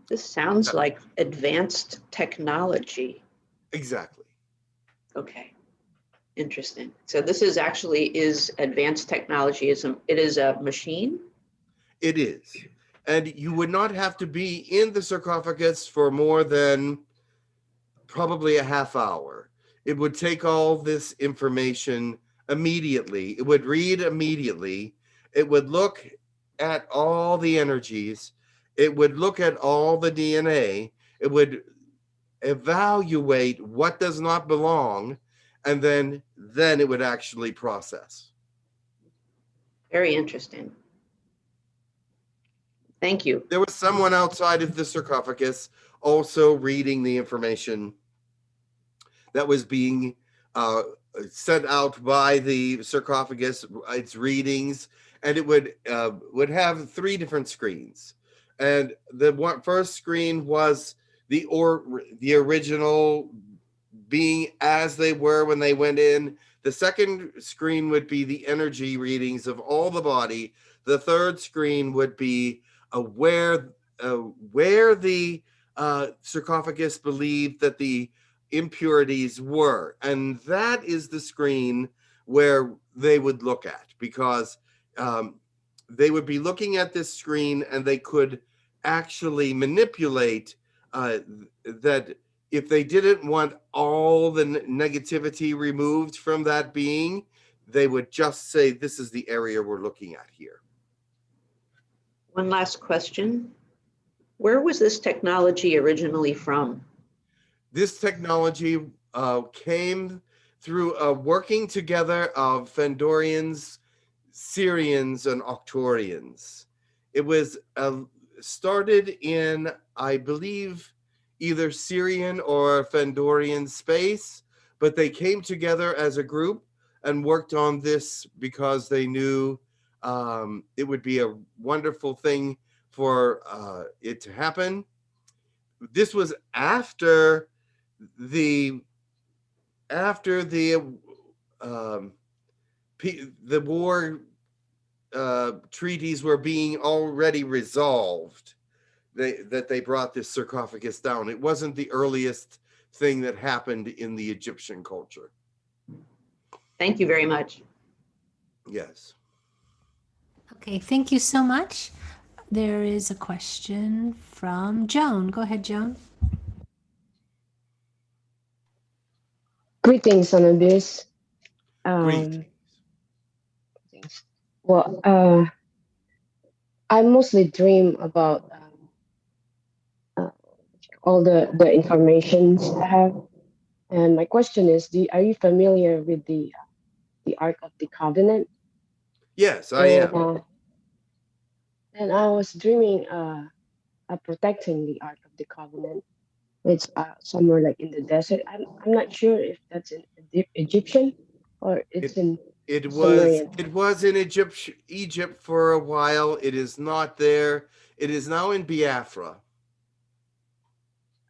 This sounds like advanced technology. Exactly. Okay. Interesting. So this is advanced technology. It is a machine? It is. And you would not have to be in the sarcophagus for more than probably a half hour. It would take all this information immediately. It would read immediately. It would look at all the energies. It would look at all the DNA. It would evaluate what does not belong, and then it would actually process. Very interesting. Thank you. There was someone outside of the sarcophagus also reading the information that was being sent out by the sarcophagus, its readings, and it would have 3 different screens. And the first screen was the original being as they were when they went in. The second screen would be the energy readings of all the body. The third screen would be where the sarcophagus believed that the impurities were. And that is the screen where they would look at, because they would be looking at this screen and they could actually manipulate that. If they didn't want all the negativity removed from that being, they would just say, this is the area we're looking at here. One last question. Where was this technology originally from? This technology came through a working together of Fandorians, Syrians, and Octorians. It was started in, I believe, either Syrian or Fandorian space, but they came together as a group and worked on this because they knew it would be a wonderful thing for it to happen. This was after the war treaties were being already resolved. That they brought this sarcophagus down. It wasn't the earliest thing that happened in the Egyptian culture. Thank you very much. Yes. Okay, thank you so much. There is a question from Joan. Go ahead, Joan. Greetings, Anubis. Greetings. Well, I mostly dream about all the information I have, and my question is: are you familiar with the Ark of the Covenant? Yes, I am. And I was dreaming protecting the Ark of the Covenant. It's somewhere like in the desert. I'm not sure if that's in Egyptian or it's in. It was in Egypt for a while. It is not there. It is now in Biafra.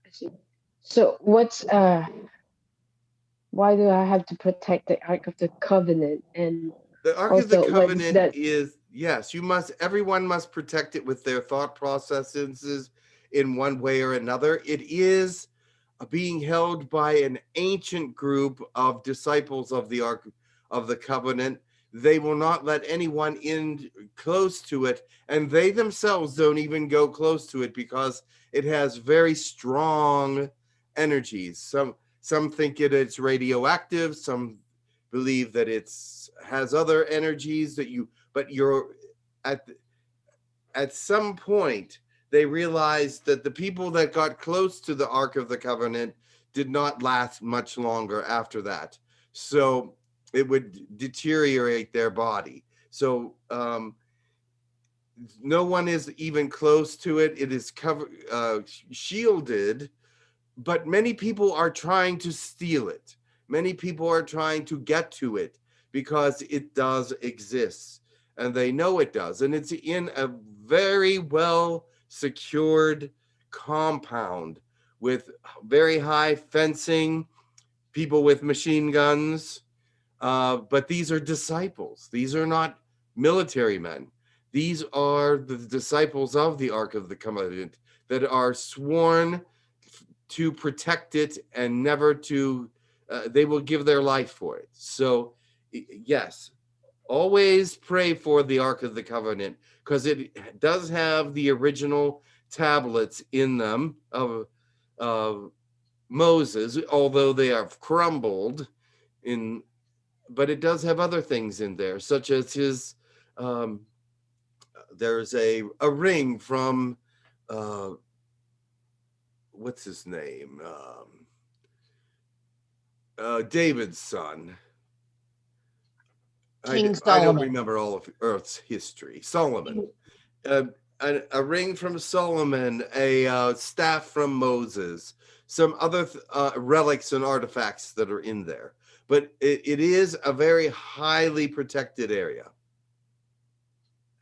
I see. So what's why do I have to protect the Ark of the Covenant? And The Ark of the also, what is Covenant that? is, yes, everyone must protect it with their thought processes in one way or another. It is being held by an ancient group of disciples of the Ark of the Covenant. They will not let anyone in close to it, and they themselves don't even go close to it because it has very strong energies. Some think it's radioactive, some believe that it's has other energies that you're at some point they realized that the people that got close to the Ark of the Covenant did not last much longer after that. So it would deteriorate their body. So no one is even close to it. It is shielded, but many people are trying to steal it. Many people are trying to get to it because it does exist, and they know it does. And it's in a very well secured compound with very high fencing, people with machine guns. But these are disciples. These are not military men. These are the disciples of the Ark of the Covenant that are sworn to protect it and never to, they will give their life for it. So yes, always pray for the Ark of the Covenant because it does have the original tablets in them of Moses, although they have crumbled but it does have other things in there, such as his, there's a ring from, what's his name? David's son. King I Solomon. don't remember all of Earth's history. Solomon. A ring from Solomon, a staff from Moses, some other relics and artifacts that are in there. But it is a very highly protected area.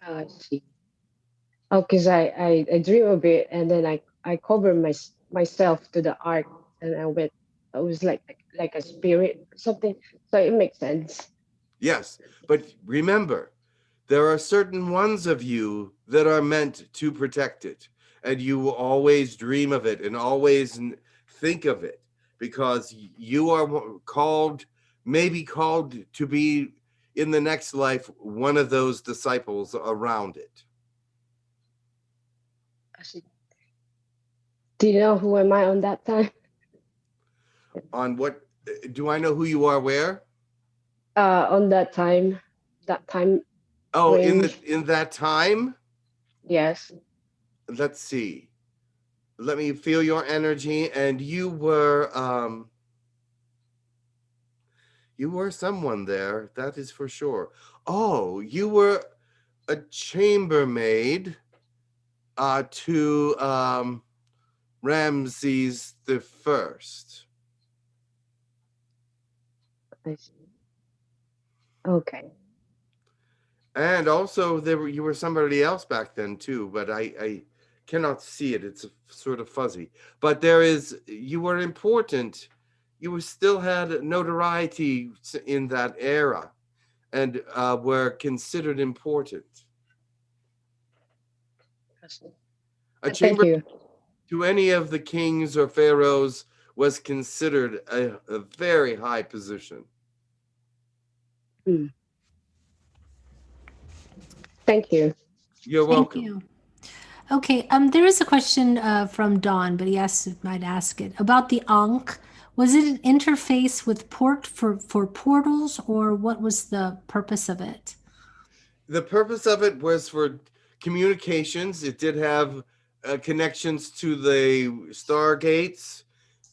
Oh, I see. Oh, because I dream a bit, and then I cover myself to the Ark, and I was like a spirit or something. So it makes sense. Yes, but remember, there are certain ones of you that are meant to protect it, and you will always dream of it and always think of it because you are maybe called to be in the next life one of those disciples around it. I see. Do you know who am I on that time? On what? Do I know who you are? Where? On that time. Oh, range. in that time? Yes. Let's see. Let me feel your energy. And you were someone there, that is for sure. Oh, you were a chambermaid to Ramses the First. I see. Okay. And also you were somebody else back then too, but I cannot see it. It's sort of fuzzy. But you were important. You still had notoriety in that era and were considered important. A chamber to any of the kings or pharaohs was considered a very high position. Thank you. You're welcome. Thank you. Okay, there is a question from Don, but he might ask it about the Ankh. Was it an interface with for portals, or what was the purpose of it? The purpose of it was for communications. It did have connections to the stargates.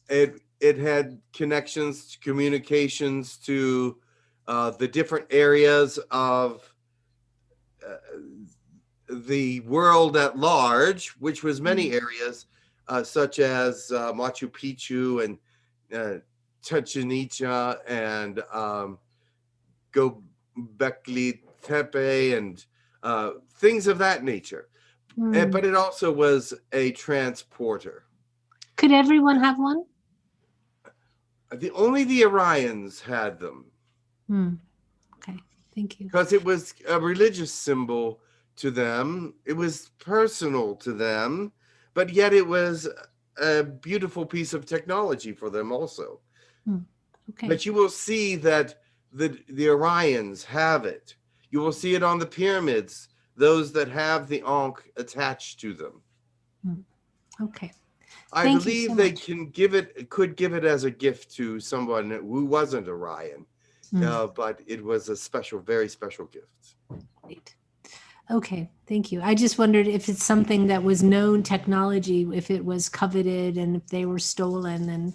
It had connections, communications to the different areas of the world at large, which was many areas, such as Machu Picchu and Chichen Itza and Göbekli Tepe and things of that nature. But it also was a transporter. Could everyone have one? Only the Orions had them. Okay, thank you. Because it was a religious symbol to them. It was personal to them, but yet it was a beautiful piece of technology for them also. Okay. But you will see that the Orions have it. You will see it on the pyramids, those that have the Ankh attached to them. Okay. I Thank you believe so they much. could give it as a gift to someone who wasn't Orion, but it was a special, very special gift. Great. Okay, thank you. I just wondered if it's something that was known technology, if it was coveted and if they were stolen and,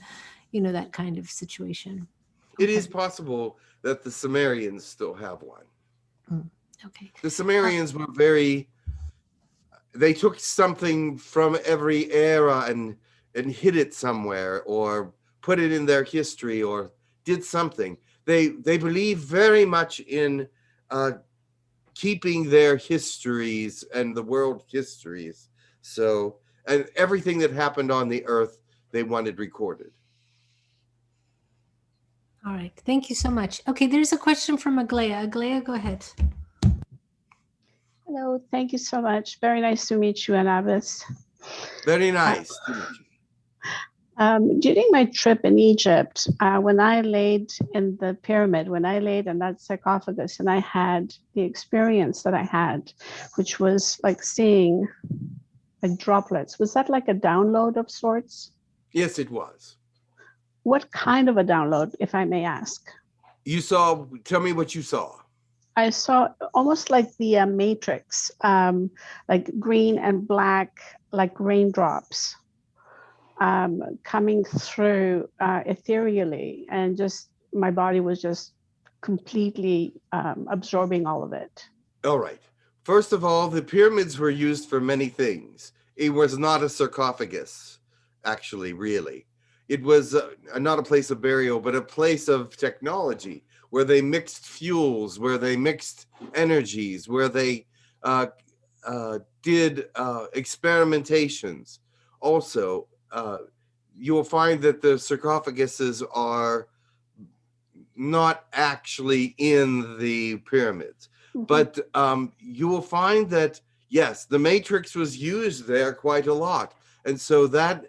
that kind of situation. It is possible that the Sumerians still have one. Okay. The Sumerians were they took something from every era and hid it somewhere or put it in their history or did something. They believe very much in keeping their histories and the world histories. So, and everything that happened on the earth, they wanted recorded. All right. Thank you so much. Okay, there's a question from Aglaya. Aglaya, go ahead. Hello. Thank you so much. Very nice to meet you, Anabis. Very nice to meet you. During my trip in Egypt, when I laid in the pyramid, when I laid in that sarcophagus, and I had the experience that I had, which was like seeing like droplets, was that like a download of sorts? Yes, it was. What kind of a download, if I may ask? Tell me what you saw. I saw almost like the Matrix, like green and black, like raindrops coming through ethereally, and just my body was just completely absorbing all of it. All right. First of all, the pyramids were used for many things. It was not a sarcophagus, actually, really. It was not a place of burial, but a place of technology where they mixed fuels, where they mixed energies, where they did experimentations. Also, you will find that the sarcophaguses are not actually in the pyramids, but you will find that, yes, the matrix was used there quite a lot. And so that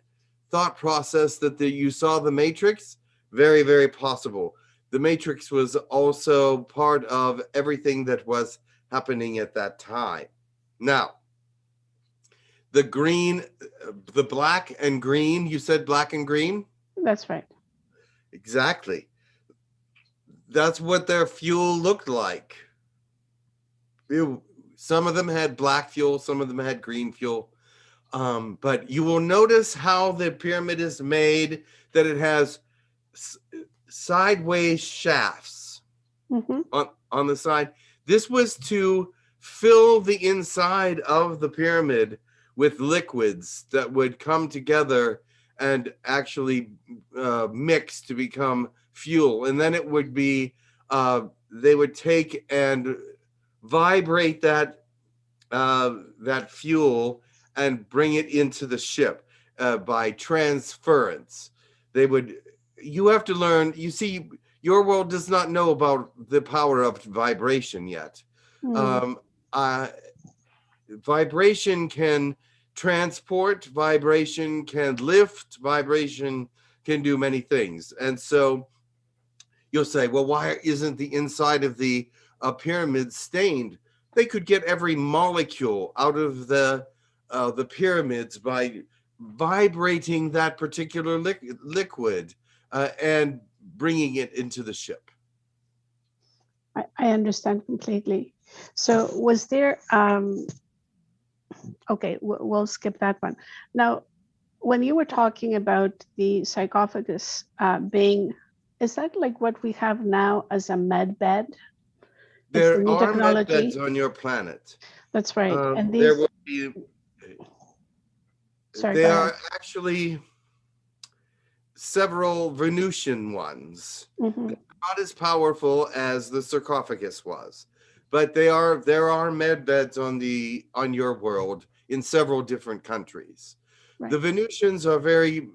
thought process that you saw the matrix, very, very possible. The matrix was also part of everything that was happening at that time. Now, the green, the black and green, you said black and green? That's right. Exactly. That's what their fuel looked like. Some of them had black fuel, some of them had green fuel. But you will notice how the pyramid is made, that it has sideways shafts on the side. This was to fill the inside of the pyramid with liquids that would come together and actually mix to become fuel. And then it would be, they would take and vibrate that fuel and bring it into the ship by transference. You have to learn, you see, your world does not know about the power of vibration yet. Vibration can transport, vibration can lift, vibration can do many things. And so you'll say, well, why isn't the inside of the pyramid stained? They could get every molecule out of the pyramids by vibrating that particular liquid and bringing it into the ship. I understand completely. So was there, okay, we'll skip that one. Now, when you were talking about the sarcophagus being, is that like what we have now as a med bed? There are med beds on your planet. That's right. And these, there will be, sorry, there go are ahead. actually several Venusian ones. Not as powerful as the sarcophagus was, but there are med beds on your world in several different countries. Right. The Venusians are very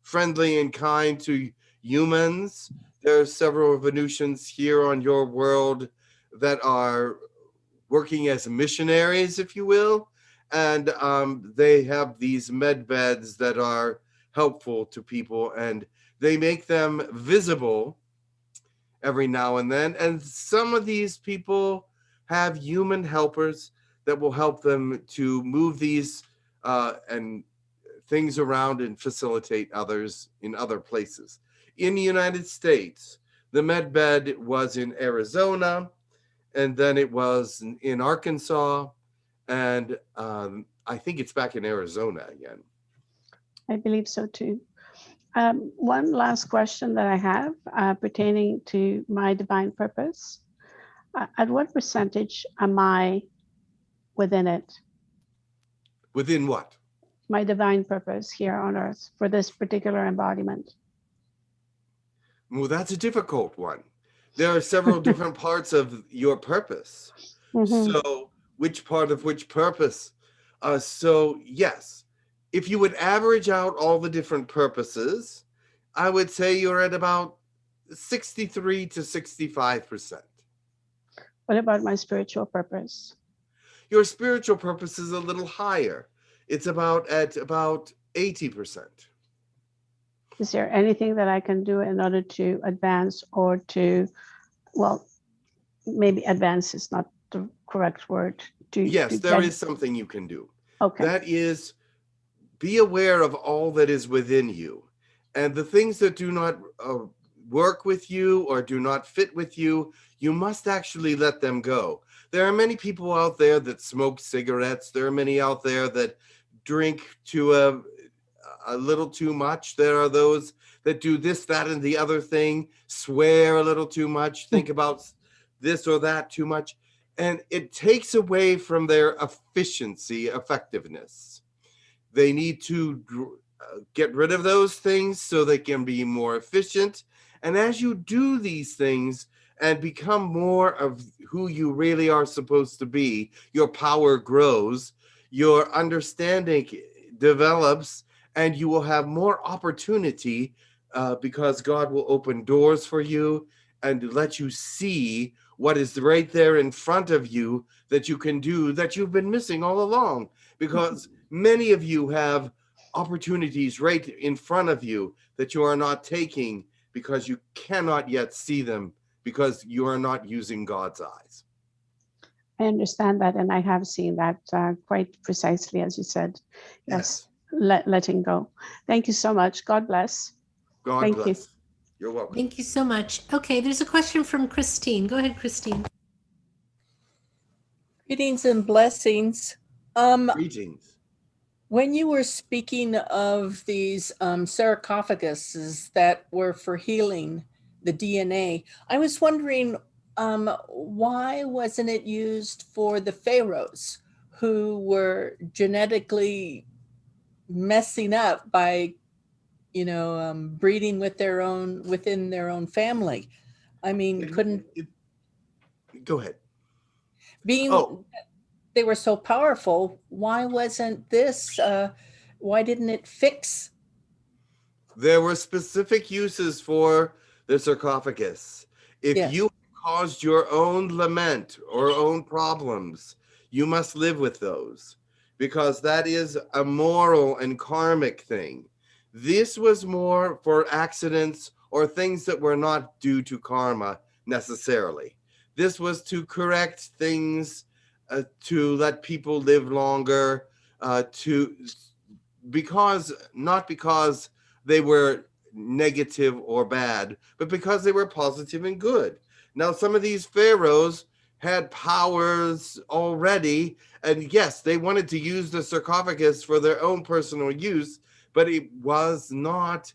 friendly and kind to humans. There are several Venusians here on your world that are working as missionaries, if you will, and they have these med beds that are helpful to people, and they make them visible every now and then. And some of these people have human helpers that will help them to move these and things around and facilitate others in other places. In the United States, the med bed was in Arizona, and then it was in Arkansas, and I think it's back in Arizona again. I believe so too. One last question that I have pertaining to my divine purpose. At what percentage am I within it? Within what? My divine purpose here on earth for this particular embodiment. Well, that's a difficult one. There are several different parts of your purpose. Mm-hmm. So which part of which purpose? So yes, if you would average out all the different purposes, I would say you're at about 63 to 65%. What about my spiritual purpose? Your spiritual purpose is a little higher. It's about 80%. Is there anything that I can do in order to advance or to, well, maybe advance is not the correct word. Yes, there is something you can do. Okay. That is, be aware of all that is within you. And the things that do not work with you or do not fit with you, you must actually let them go. There are many people out there that smoke cigarettes. There are many out there that drink to a little too much. There are those that do this, that, and the other thing, swear a little too much, think about this or that too much. And it takes away from their effectiveness. They need to get rid of those things so they can be more efficient. And as you do these things and become more of who you really are supposed to be, your power grows, your understanding develops, and you will have more opportunity because God will open doors for you and let you see what is right there in front of you that you can do that you've been missing all along. Because many of you have opportunities right in front of you that you are not taking because you cannot yet see them because you are not using God's eyes. I understand that, and I have seen that quite precisely, as you said. Yes. Letting go. Thank you so much. God bless. God bless. You. You're welcome. Thank you so much. Okay, there's a question from Christine. Go ahead, Christine. Greetings and blessings. Greetings. When you were speaking of these sarcophaguses that were for healing the DNA, I was wondering why wasn't it used for the Pharaohs who were genetically messing up by, breeding with within their own family? I mean, Go ahead. They were so powerful, why wasn't this, why didn't it fix? There were specific uses for the sarcophagus. If you caused your own lament or own problems, you must live with those because that is a moral and karmic thing. This was more for accidents or things that were not due to karma necessarily. This was to correct things, to let people live longer, because they were negative or bad, but because they were positive and good. Now, some of these pharaohs had powers already, and yes, they wanted to use the sarcophagus for their own personal use, but it was not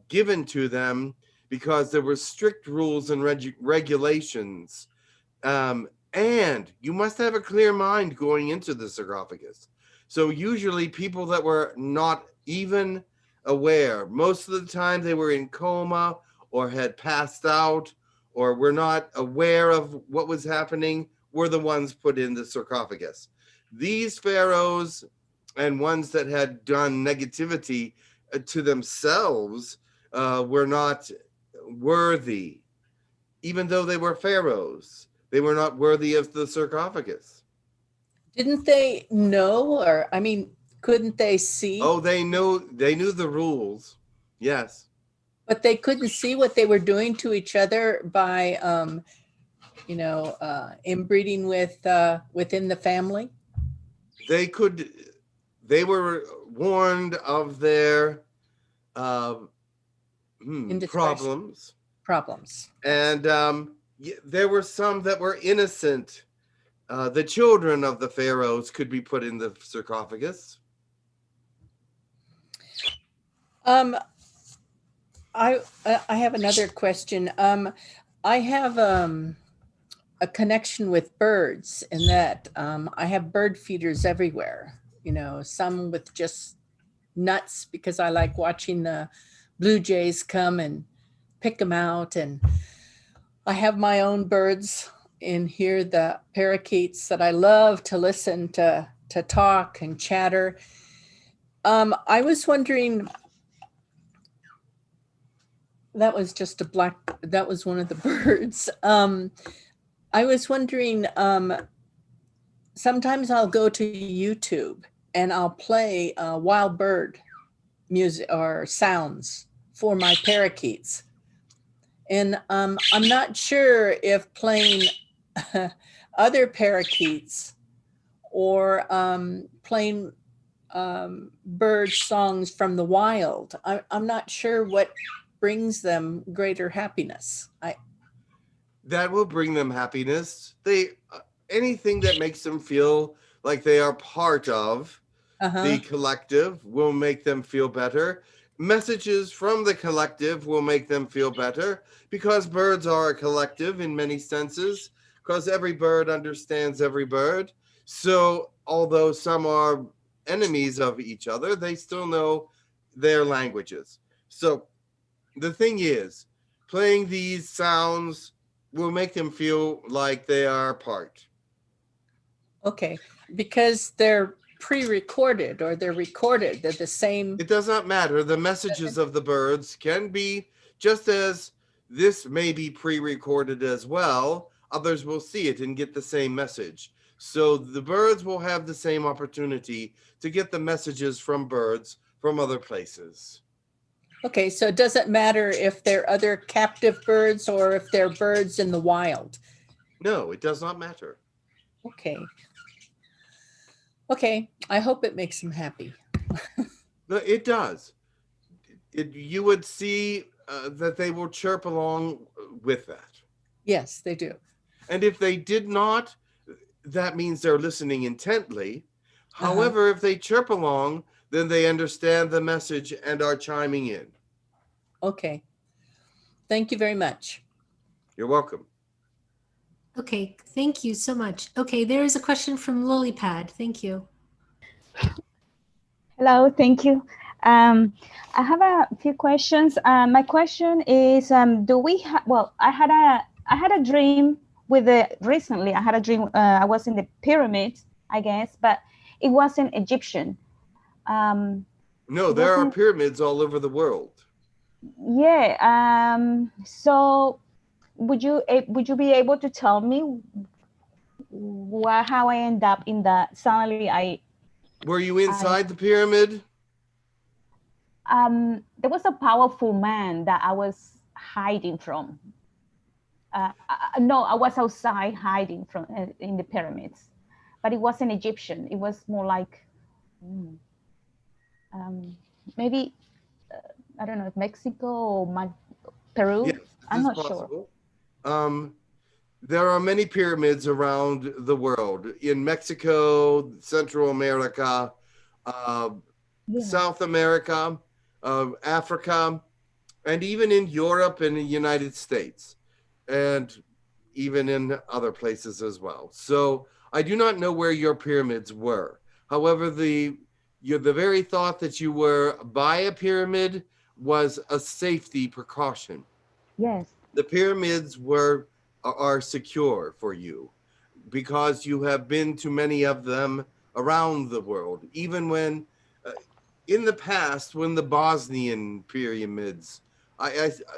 given to them because there were strict rules and regulations. And you must have a clear mind going into the sarcophagus. So usually people that were not even aware, most of the time they were in coma or had passed out or were not aware of what was happening, were the ones put in the sarcophagus. These pharaohs and ones that had done negativity to themselves were not worthy. Even though they were pharaohs, they were not worthy of the sarcophagus. Didn't they know, or I mean, couldn't they see? Oh, they knew the rules. Yes. But they couldn't see what they were doing to each other by, inbreeding within the family. They could. They were warned of their problems. And there were some that were innocent. The children of the pharaohs could be put in the sarcophagus. I have another question. I have a connection with birds in that I have bird feeders everywhere. Some with just nuts because I like watching the blue jays come and pick them out, and I have my own birds in here, the parakeets that I love to listen to talk and chatter. I was wondering, that was one of the birds. I was wondering, sometimes I'll go to YouTube and I'll play wild bird music or sounds for my parakeets. And I'm not sure if playing other parakeets or playing bird songs from the wild, I'm not sure what brings them greater happiness. That will bring them happiness. Anything that makes them feel like they are part of the collective will make them feel better. Messages from the collective will make them feel better, because birds are a collective in many senses, because every bird understands every bird. So although some are enemies of each other, they still know their languages. So the thing is, playing these sounds will make them feel like they are part. Okay, because they're pre-recorded or they're recorded, they're the same. It does not matter. The messages of the birds can be, just as this may be pre-recorded as well, others will see it and get the same message. So the birds will have the same opportunity to get the messages from birds from other places. Okay, so it doesn't matter if they're other captive birds or if they're birds in the wild. No, it does not matter. Okay. Okay, I hope it makes them happy. It does. You would see that they will chirp along with that. Yes, they do. And if they did not, that means they're listening intently. However, if they chirp along, then they understand the message and are chiming in. Okay. Thank you very much. You're welcome. Okay, thank you so much. Okay, there is a question from Lilypad. Thank you. Hello, thank you. I have a few questions. My question is, do we have? Well, I had a dream recently. I had a dream. I was in the pyramids, I guess, but it wasn't Egyptian. No, there are pyramids all over the world. Yeah. So, would you be able to tell me how I end up in that? Suddenly, Were you inside the pyramid? There was a powerful man that I was hiding from. No, I was outside hiding from in the pyramids, but it wasn't Egyptian. It was more like maybe I don't know, Mexico or Peru. Yes, I'm not possible. sure. There are many pyramids around the world, in Mexico, Central America, South America, Africa, and even in Europe and the United States, and even in other places as well. So I do not know where your pyramids were. However, the very thought that you were by a pyramid was a safety precaution. Yes. The pyramids are secure for you because you have been to many of them around the world. Even when in the past, when the Bosnian pyramids,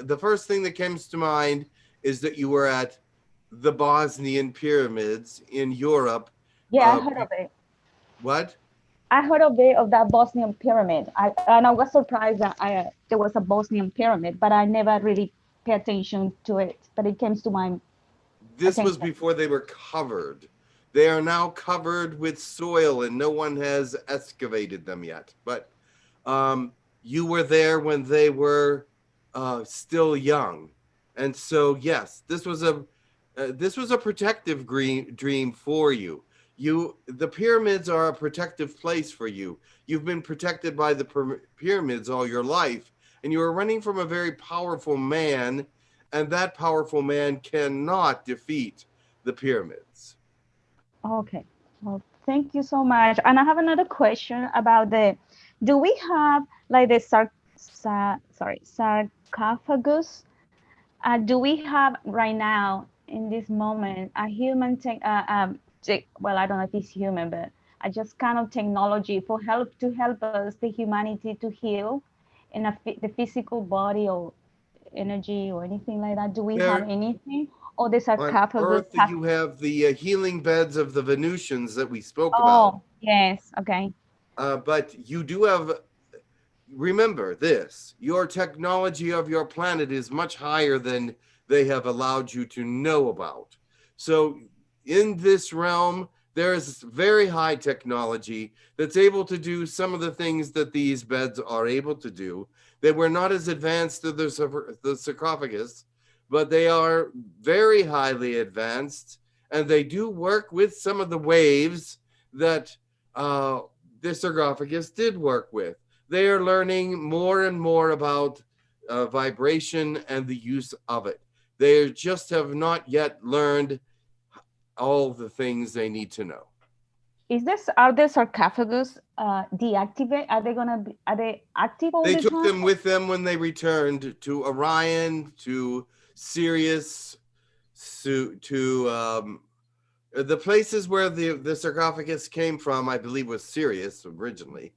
the first thing that comes to mind is that you were at the Bosnian pyramids in Europe. Yeah, I heard of it. What? I heard of that Bosnian pyramid. And I was surprised that there was a Bosnian pyramid, but I never really paid attention to it. But it came to my This was attention. before they were covered. They are now covered with soil, and no one has excavated them yet. But you were there when they were still young, and so yes, this was a protective dream for you. The pyramids are a protective place for you. You've been protected by the pyramids all your life, and you are running from a very powerful man, and that powerful man cannot defeat the pyramids. Okay. Well, thank you so much. And I have another question about do we have like the sarcophagus? Do we have right now in this moment a human well, I don't know if it's human, but just kind of technology to help us, the humanity, to heal in the physical body or energy or anything like that? Do we have anything? Or the sarcophagus? On Earth, you have the healing beds of the Venusians that we spoke about. Oh, yes. Okay. But you do have, remember this, your technology of your planet is much higher than they have allowed you to know about. So in this realm, there is very high technology that's able to do some of the things that these beds are able to do. They were not as advanced as the sarcophagus, but they are very highly advanced, and they do work with some of the waves that the sarcophagus did work with. They are learning more and more about vibration and the use of it. They just have not yet learned all the things they need to know. Are the sarcophagus deactivate? Are they active all the time? They took them with them when they returned to Orion, to Sirius, to the places where the sarcophagus came from. I believe was Sirius originally,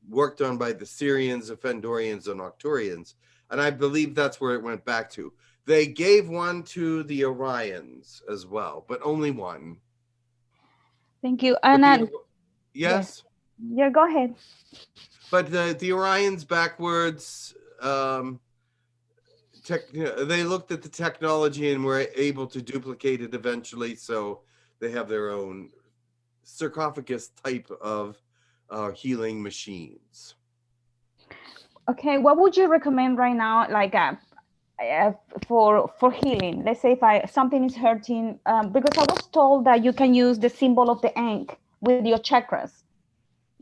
worked on by the Syrians, the Fendorians, and Arcturians, and I believe that's where it went back to. They gave one to the Orions as well, but only one. Thank you. And yes? Yeah, go ahead. But the Orions backwards, they looked at the technology and were able to duplicate it eventually, so they have their own sarcophagus type of healing machines. Okay, what would you recommend right now, like for healing? Let's say if something is hurting, because I was told that you can use the symbol of the Ankh with your chakras,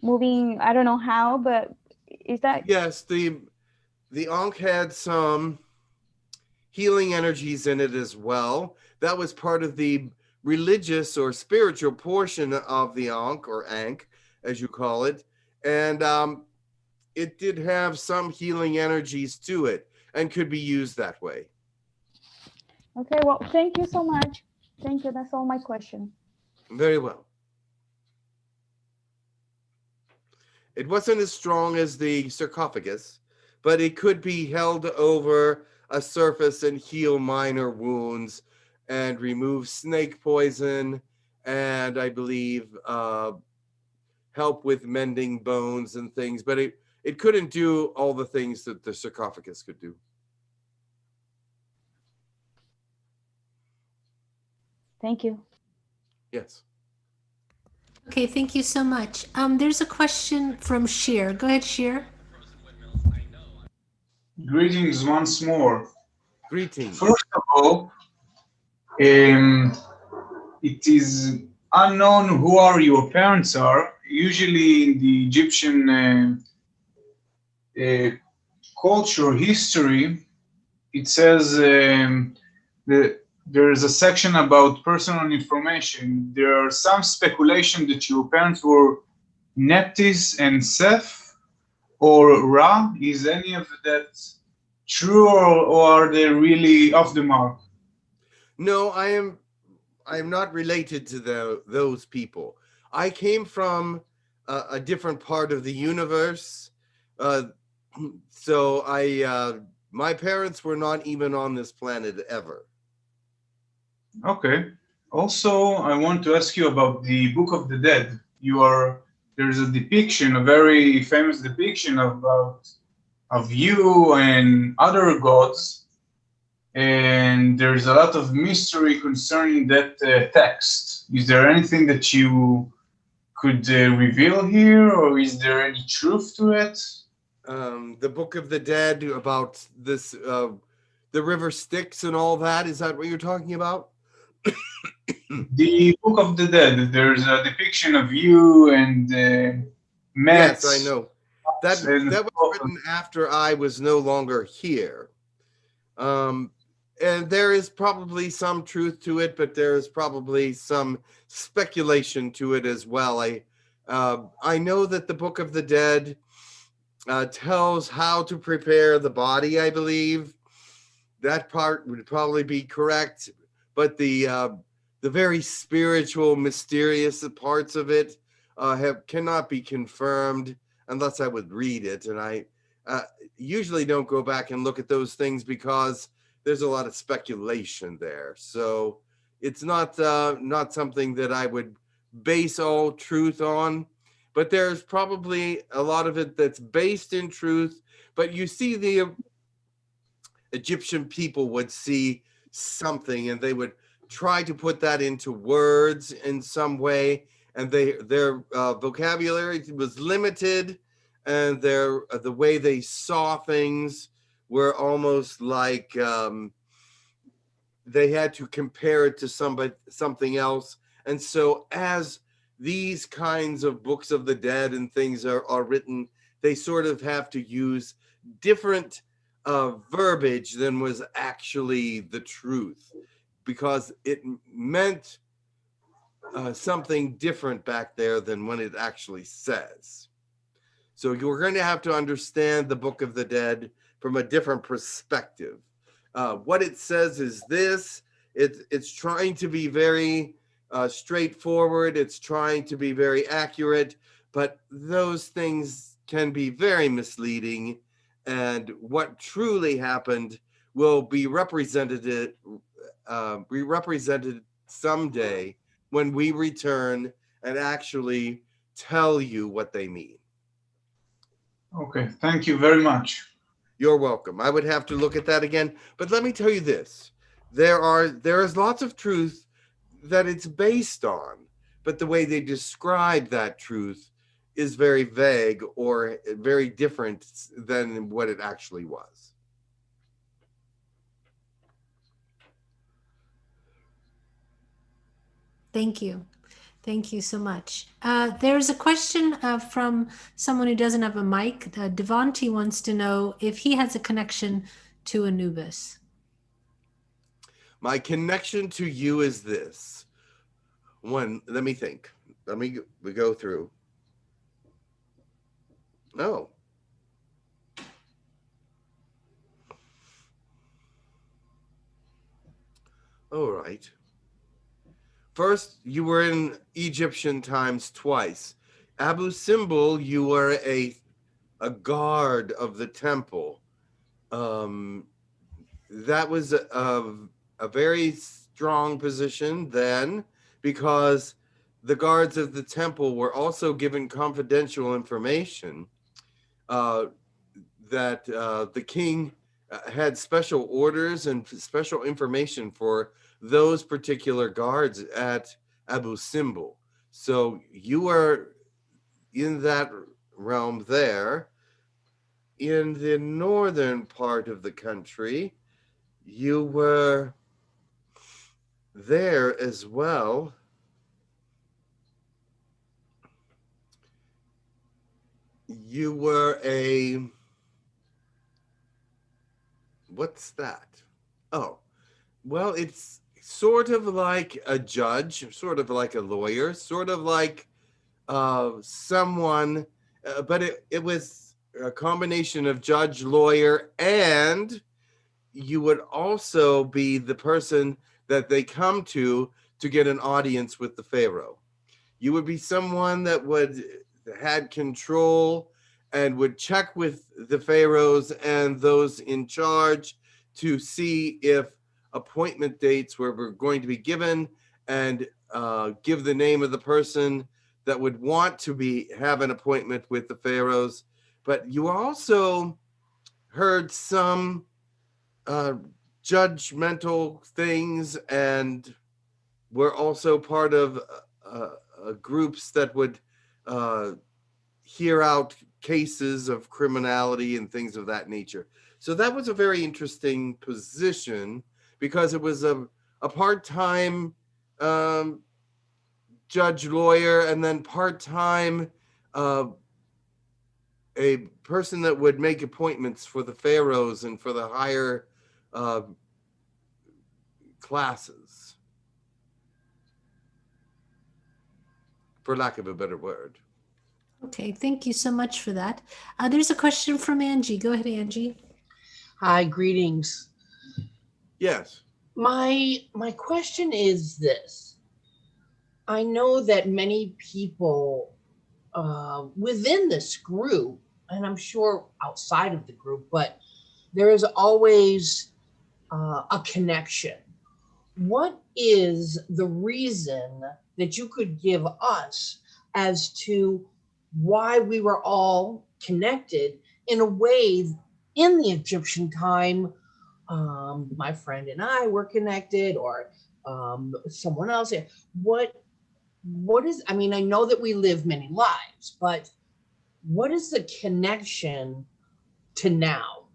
moving. I don't know how, but is that? Yes, the Ankh had some healing energies in it as well. That was part of the religious or spiritual portion of the Ankh, or Ankh, as you call it, and it did have some healing energies to it and could be used that way. Okay, well, thank you so much. Thank you. That's all my question. Very well. It wasn't as strong as the sarcophagus, but it could be held over a surface and heal minor wounds and remove snake poison, and I believe help with mending bones and things, but it couldn't do all the things that the sarcophagus could do. Thank you. Yes. Okay, thank you so much. There's a question from Sheer. Go ahead, Sheer. Greetings once more. Greetings. First of all, it is unknown who your parents are. Usually in the Egyptian culture history, it says there is a section about personal information. There are some speculation that your parents were Nephthys and Seth or Ra. Is any of that true, or are they really off the mark? No, I am not related to those people. I came from a different part of the universe. So my parents were not even on this planet ever. Okay. Also, I want to ask you about the Book of the Dead. There's a depiction, a very famous depiction of you and other gods, and there's a lot of mystery concerning that text. Is there anything that you could reveal here, or is there any truth to it? The Book of the Dead, about this, the river Styx and all that. Is that what you're talking about? The Book of the Dead. There's a depiction of you and Matt. Yes, I know. That was written after I was no longer here. And there is probably some truth to it, but there is probably some speculation to it as well. I know that the Book of the Dead tells how to prepare the body, I believe. That part would probably be correct, but the very spiritual, mysterious parts of it cannot be confirmed unless I would read it. And I usually don't go back and look at those things because there's a lot of speculation there. So it's not something that I would base all truth on. But there's probably a lot of it that's based in truth. But you see, the Egyptian people would see something and they would try to put that into words in some way. And their vocabulary was limited, and the way they saw things were almost like they had to compare it to something else. And so as these kinds of books of the dead and things are written, they sort of have to use different verbiage than was actually the truth, because it meant something different back there than what it actually says. So you're going to have to understand the Book of the Dead from a different perspective. What it says is this: it's trying to be very straightforward. It's trying to be very accurate, but those things can be very misleading. And what truly happened will be represented someday when we return and actually tell you what they mean. Okay, thank you very much. You're welcome. I would have to look at that again, but let me tell you this: there is lots of truth that it's based on, but the way they describe that truth is very vague or very different than what it actually was. Thank you. Thank you so much. There's a question from someone who doesn't have a mic. Devonti wants to know if he has a connection to Anubis. My connection to you is this. One, let me think. We go through. Oh. All right. First, you were in Egyptian times twice. Abu Simbel, you were a guard of the temple. That was a very strong position then, because the guards of the temple were also given confidential information that the king had special orders and special information for those particular guards at Abu Simbel. So you were in that realm there. In the northern part of the country, you were there as well. You were what's that? Oh, well, it's sort of like a judge, sort of like a lawyer, sort of like someone, but it was a combination of judge, lawyer, and you would also be the person that they come to get an audience with the Pharaoh. You would be someone that would had control and would check with the pharaohs and those in charge to see if appointment dates were going to be given, and give the name of the person that would want to have an appointment with the pharaohs. But you also heard some judgmental things, and were also part of groups that would hear out cases of criminality and things of that nature. So that was a very interesting position, because it was a part-time judge lawyer, and then part-time a person that would make appointments for the pharaohs and for the higher classes, for lack of a better word. Okay, thank you so much for that. There's a question from Angie. Go ahead, Angie. Hi, greetings. Yes. My question is this. I know that many people within this group, and I'm sure outside of the group, but there is always a connection. What is the reason that you could give us as to why we were all connected in a way in the Egyptian time? My friend and I were connected, or someone else. What is, I mean, I know that we live many lives, but what is the connection to now?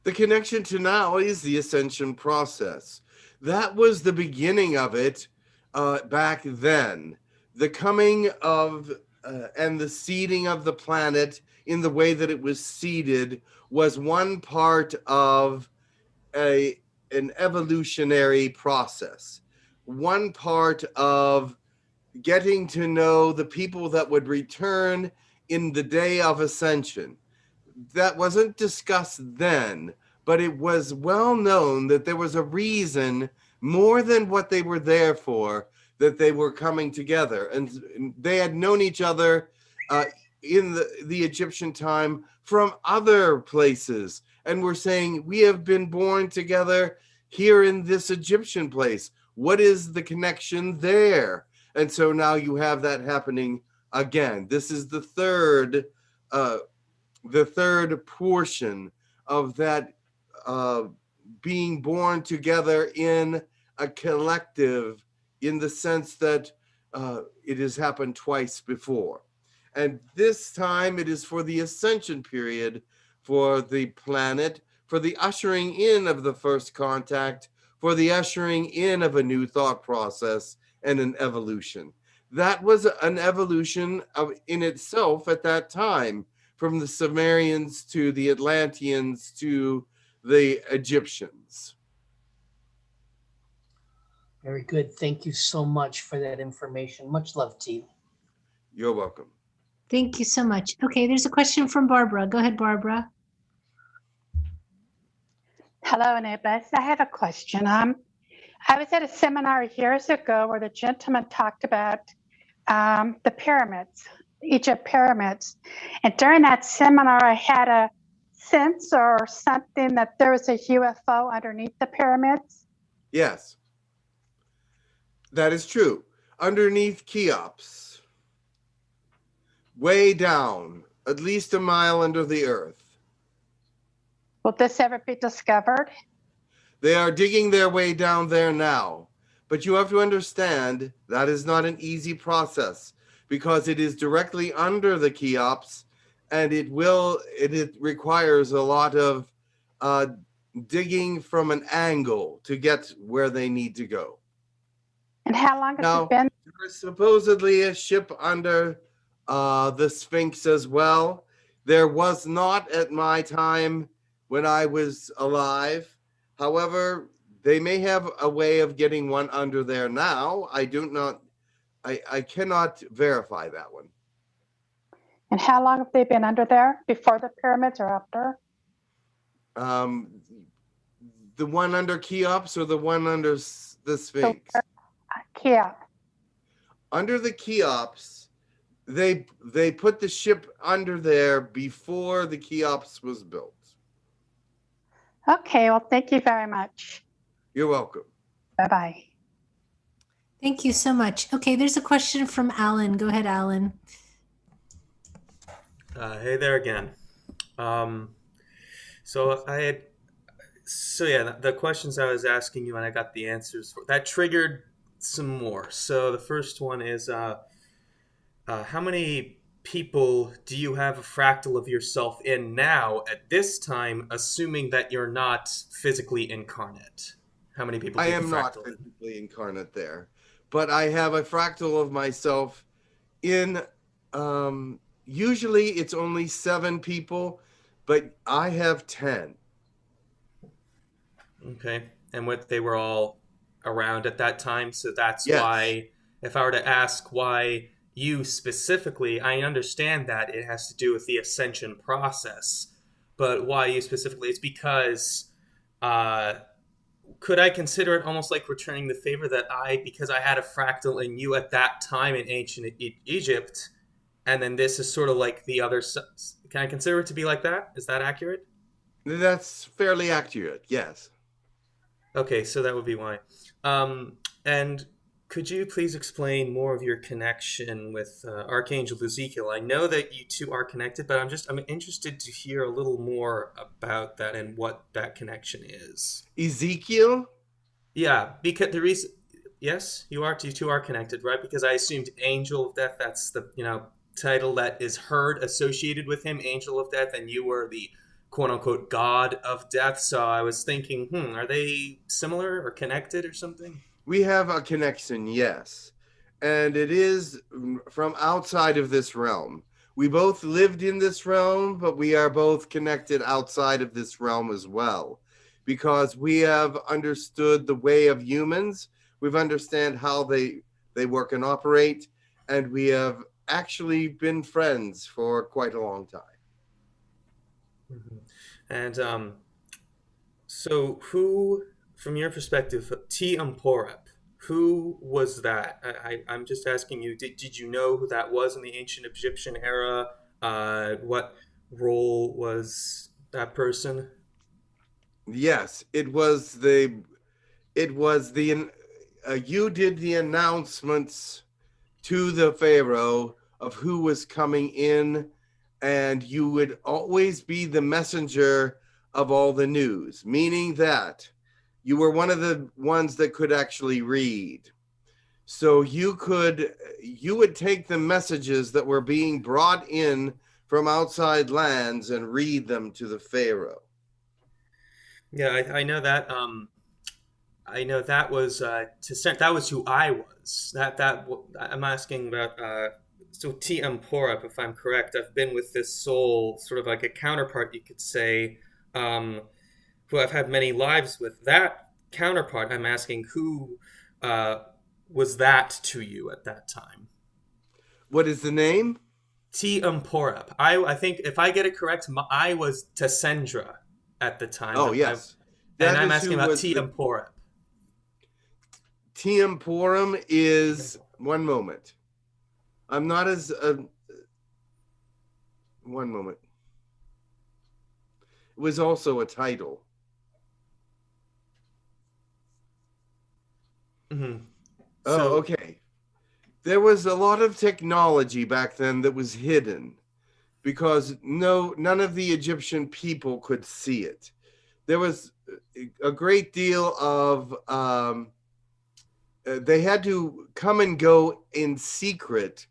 The connection to now is the ascension process. That was the beginning of it back then. The coming of and the seeding of the planet in the way that it was seeded was one part of an evolutionary process. One part of getting to know the people that would return in the day of ascension. That wasn't discussed then, but it was well known that there was a reason, more than what they were there for, that they were coming together. And they had known each other in the Egyptian time from other places, and were saying, we have been born together here in this Egyptian place. What is the connection there? And so now you have that happening again. This is the third portion of that being born together in a collective, in the sense that it has happened twice before. And this time it is for the ascension period, for the planet, for the ushering in of the first contact, for the ushering in of a new thought process and an evolution. That was an evolution in itself at that time, from the Sumerians to the Atlanteans to the Egyptians. Very good. Thank you so much for that information. Much love to you. You're welcome. Thank you so much. Okay, there's a question from Barbara. Go ahead, Barbara. Hello, Anubis. I have a question. I was at a seminar years ago where the gentleman talked about the pyramids, Egypt pyramids. And during that seminar, I had a sense or something that there was a UFO underneath the pyramids. Yes, that is true. Underneath Cheops, way down, at least a mile under the earth. Will this ever be discovered? They are digging their way down there now. But you have to understand that is not an easy process, because it is directly under the Cheops, and it requires a lot of digging from an angle to get where they need to go. And how long has it been? There's supposedly a ship under the Sphinx as well. There was not at my time when I was alive. However, they may have a way of getting one under there now. I cannot verify that one. And how long have they been under there? Before the pyramids or after? The one under Cheops or the one under the Sphinx? Cheops. Under the Cheops, They put the ship under there before the Cheops was built. Okay, well, thank you very much. You're welcome. Bye-bye. Thank you so much. Okay, there's a question from Alan. Go ahead, Alan. Hey there again. So yeah, the questions I was asking you and I got the answers for that triggered some more. So the first one is, how many people do you have a fractal of yourself in now at this time, assuming that you're not physically incarnate? How many people? I am not physically incarnate there, but I have a fractal of myself in. Usually it's only 7 people, but I have 10. Okay, and what they were all around at that time, so that's Yes. why. If I were to ask why you specifically, I understand that it has to do with the ascension process, but why you specifically? It's because. Could I consider it almost like returning the favor that because I had a fractal in you at that time in ancient Egypt, and then this is sort of like the other. Can I consider it to be like that? Is that accurate? That's fairly accurate, yes. Okay, so that would be why. And could you please explain more of your connection with Archangel Ezekiel? I know that you two are connected, but I'm interested to hear a little more about that and what that connection is. Ezekiel? Yeah, because the reason, yes, you two are connected, right? Because I assumed Angel of Death, that's the title that is heard associated with him, Angel of Death, and you were the quote-unquote God of Death. So I was thinking, are they similar or connected or something? We have a connection, yes. And it is from outside of this realm. We both lived in this realm, but we are both connected outside of this realm as well. Because we have understood the way of humans. We've understand how they work and operate. And we have actually been friends for quite a long time. Mm-hmm. And so who, from your perspective, T'Umporep, who was that? I'm just asking you, did you know who that was in the ancient Egyptian era? What role was that person? Yes, it was the you did the announcements to the Pharaoh of who was coming in, and you would always be the messenger of all the news, meaning that you were one of the ones that could actually read. So you would take the messages that were being brought in from outside lands and read them to the Pharaoh. Yeah, I know that. I know that was that was who I was. That I'm asking about. So T'Umporep, if I'm correct, I've been with this soul, sort of like a counterpart, you could say, who I've had many lives with. That counterpart, I'm asking, who was that to you at that time? What is the name? T'Umporep. I think if I get it correct, I was Tassendra at the time. Oh, yes. And I'm asking about T'Umporep. T'Umporep is, one moment. I'm not as, one moment. It was also a title. Mm-hmm. Oh, okay. There was a lot of technology back then that was hidden because none of the Egyptian people could see it. There was a great deal of, they had to come and go in secret,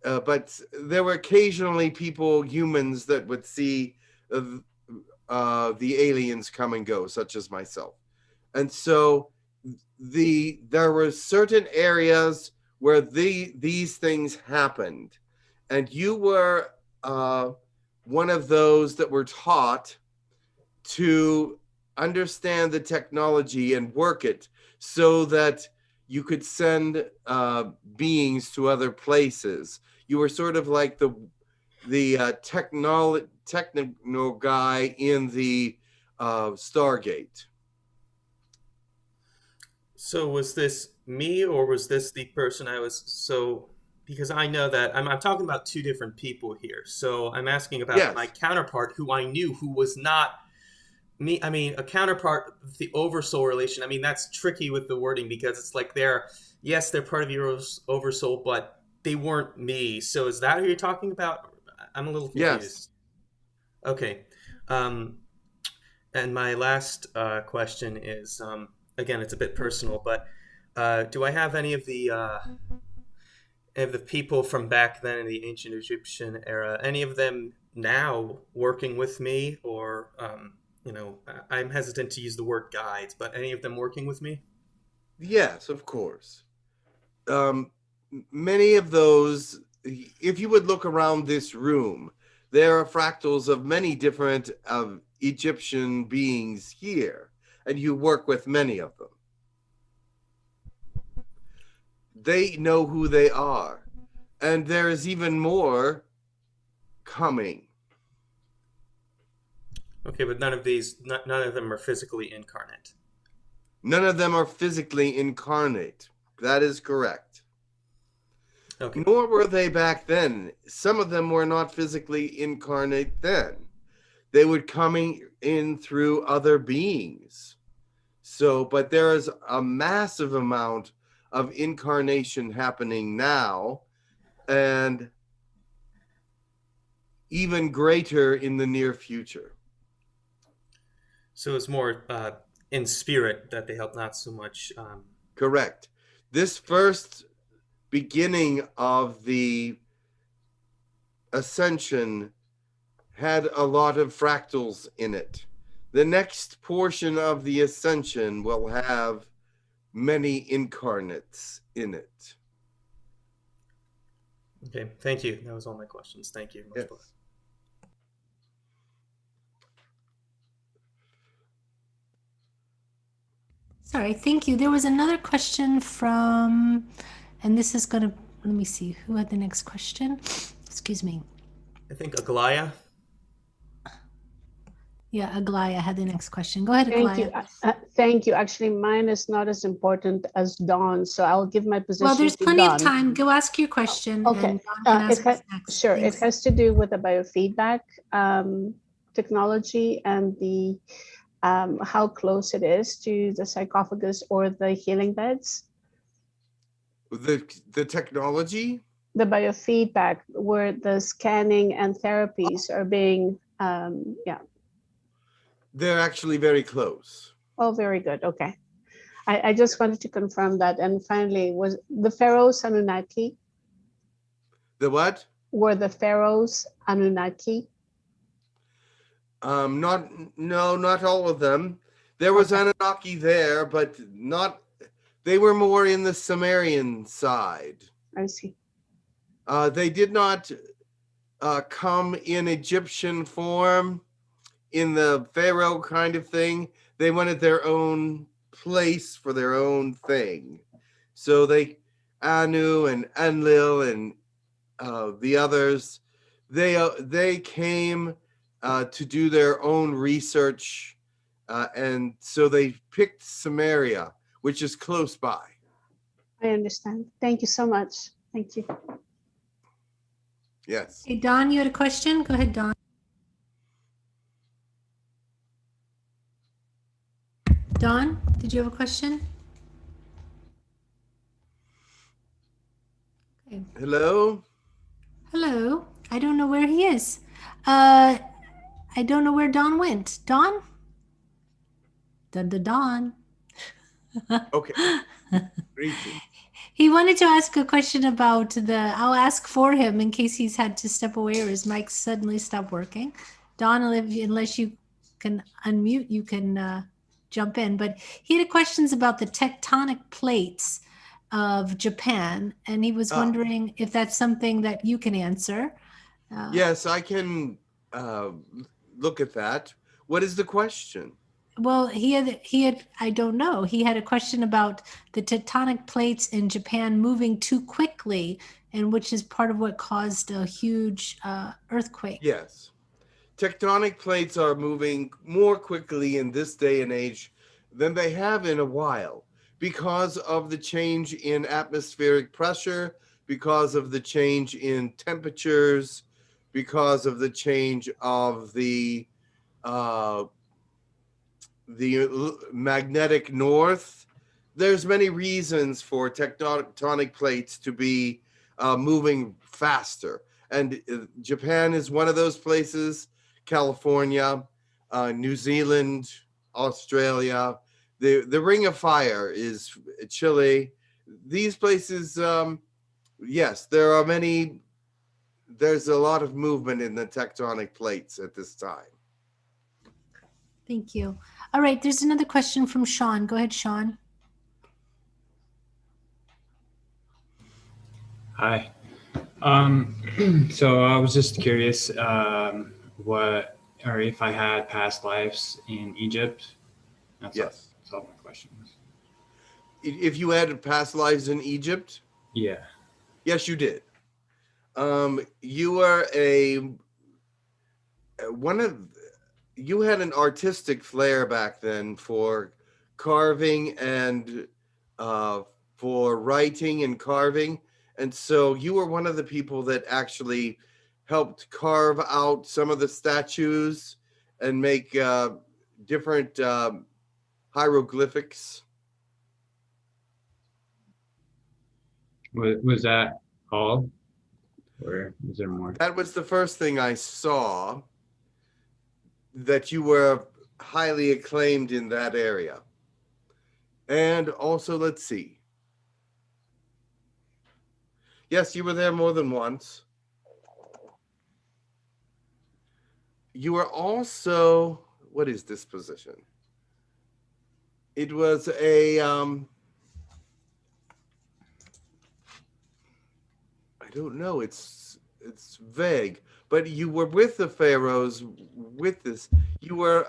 but there were occasionally humans that would see the aliens come and go, such as myself. And so there were certain areas where these things happened, and you were one of those that were taught to understand the technology and work it so that you could send beings to other places. You were sort of like the techno guy in the Stargate. So was this me, or was this the person I was? So because I know that I'm talking about two different people here. So I'm asking about my counterpart who I knew, who was not me. I mean, a counterpart, the oversoul relation. I mean, that's tricky with the wording because it's like they're part of your oversoul, but they weren't me. So is that who you're talking about? I'm a little confused. Yes. Okay. And my last question is, again, it's a bit personal, but do I have any of the people from back then in the ancient Egyptian era, any of them now working with me, or I'm hesitant to use the word guides, but any of them working with me? Yes, of course. Many of those, if you would look around this room, there are fractals of many different Egyptian beings here, and you work with many of them. They know who they are, and there is even more coming. Okay, but none of them are physically incarnate. None of them are physically incarnate. That is correct. Okay. Nor were they back then. Some of them were not physically incarnate then. They would come in through other beings. So, but there is a massive amount of incarnation happening now, and even greater in the near future. So it's more in spirit that they help, not so much. Correct. This first beginning of the ascension had a lot of fractals in it. The next portion of the ascension will have many incarnates in it. Okay, thank you. That was all my questions. Thank you. Yes. Sorry, thank you. There was another question from, and this is going to, let me see, who had the next question? Excuse me. I think Aglaya. Yeah, Aglaya had the next question. Go ahead, Aglaya. Thank you. Thank you. Actually, mine is not as important as Dawn, so I'll give my position. Well, there's to plenty Dawn. of time. Go ask your question. Okay. And Dawn can ask us next. Sure. Thanks. It has to do with the biofeedback technology and the how close it is to the sarcophagus or the healing beds. The technology? The biofeedback, where the scanning and therapies are being, They're actually very close. Oh, very good. Okay. I just wanted to confirm that. And finally, was the Pharaohs Anunnaki? The what? Were the Pharaohs Anunnaki? Not all of them. There was Anunnaki there, but they were more in the Sumerian side. I see. They did not come in Egyptian form, in the Pharaoh kind of thing. They wanted their own place for their own thing. So Anu and Enlil and the others, they came to do their own research, and so they picked Samaria, which is close by. I understand. Thank you so much. Thank you. Yes. Hey, Dawn, you had a question? Go ahead, Dawn. Dawn, did you have a question? Okay. Hello? Hello. I don't know where he is. I don't know where Dawn went. Dawn? Dawn. Okay. Greetings. He wanted to ask a question about I'll ask for him in case he's had to step away or his mic suddenly stopped working. Dawn, unless you can unmute, you can jump in. But he had questions about the tectonic plates of Japan, and he was wondering if that's something that you can answer. Yes, I can look at that. What is the question? Well, he had, I don't know. He had a question about the tectonic plates in Japan moving too quickly, and which is part of what caused a huge earthquake. Yes. Tectonic plates are moving more quickly in this day and age than they have in a while because of the change in atmospheric pressure, because of the change in temperatures, because of the change of the magnetic north. There's many reasons for tectonic plates to be moving faster. And Japan is one of those places, California, New Zealand, Australia. The Ring of Fire is Chile. These places, yes, there's a lot of movement in the tectonic plates at this time. Thank you. All right, there's another question from Sean. Go ahead, Sean. Hi. So I was just curious what, or if I had past lives in Egypt. That's all my questions. If you had past lives in Egypt? Yeah. Yes, you did. You were you had an artistic flair back then for carving and for writing and carving. And so you were one of the people that actually helped carve out some of the statues and make different hieroglyphics. Was that all? Or was there more? That was the first thing I saw, that you were highly acclaimed in that area. And also, let's see. Yes, you were there more than once. You were also, what is this position? It was a, I don't know, it's vague, but you were with the Pharaohs with this. You were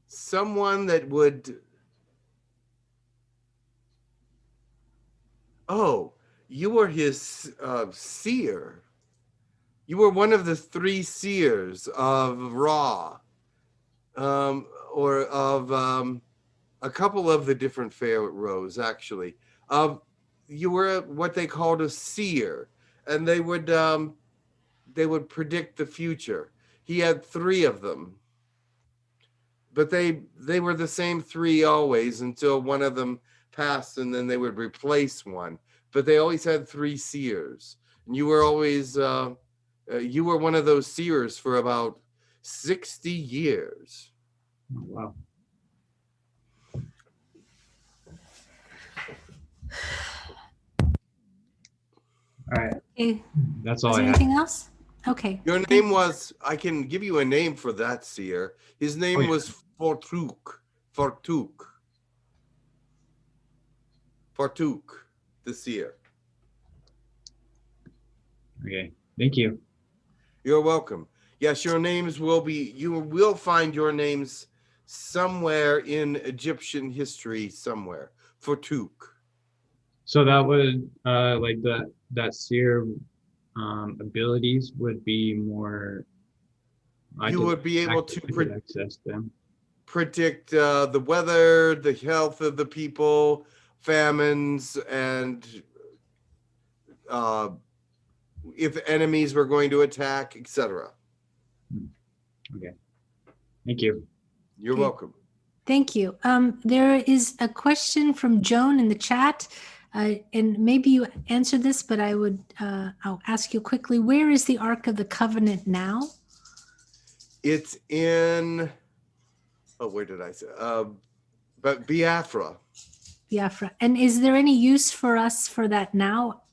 someone that would, you were his seer. You were one of the 3 seers of Ra, or of a couple of the different pharaohs, actually. You were what they called a seer, and they would predict the future. He had 3 of them, but they were the same 3 always until one of them passed, and then they would replace one. But they always had 3 seers, and you were always you were one of those seers for about 60 years. Oh, wow. All right. Okay. That's all Was I there have. anything else? Okay. Your name was, I can give you a name for that seer. His name was Fortuk, the seer. Okay. Thank you. You're welcome. Yes, your names will be, you will find your names somewhere in Egyptian history somewhere. Fortuk. So that would like that seer abilities would be more. You would be able to access them. Predict the weather, the health of the people, famines, and if enemies were going to attack, etc. Okay. Thank you. You're welcome. Thank you. There is a question from Joan in the chat, and maybe you answered this, but I'll ask you quickly. Where is the Ark of the Covenant now? It's in, where did I say? But Biafra. Biafra. And is there any use for us for that now?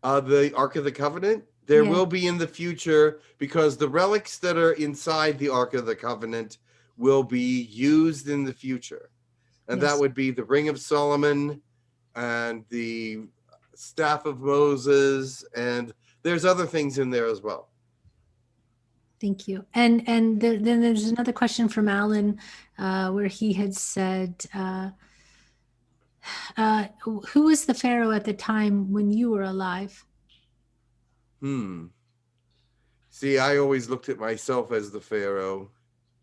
The Ark of the Covenant? There will be in the future, because the relics that are inside the Ark of the Covenant will be used in the future. And that would be the Ring of Solomon and the Staff of Moses, and there's other things in there as well. Thank you. And then there's another question from Alan, where he had said, who was the Pharaoh at the time when you were alive? See, I always looked at myself as the Pharaoh.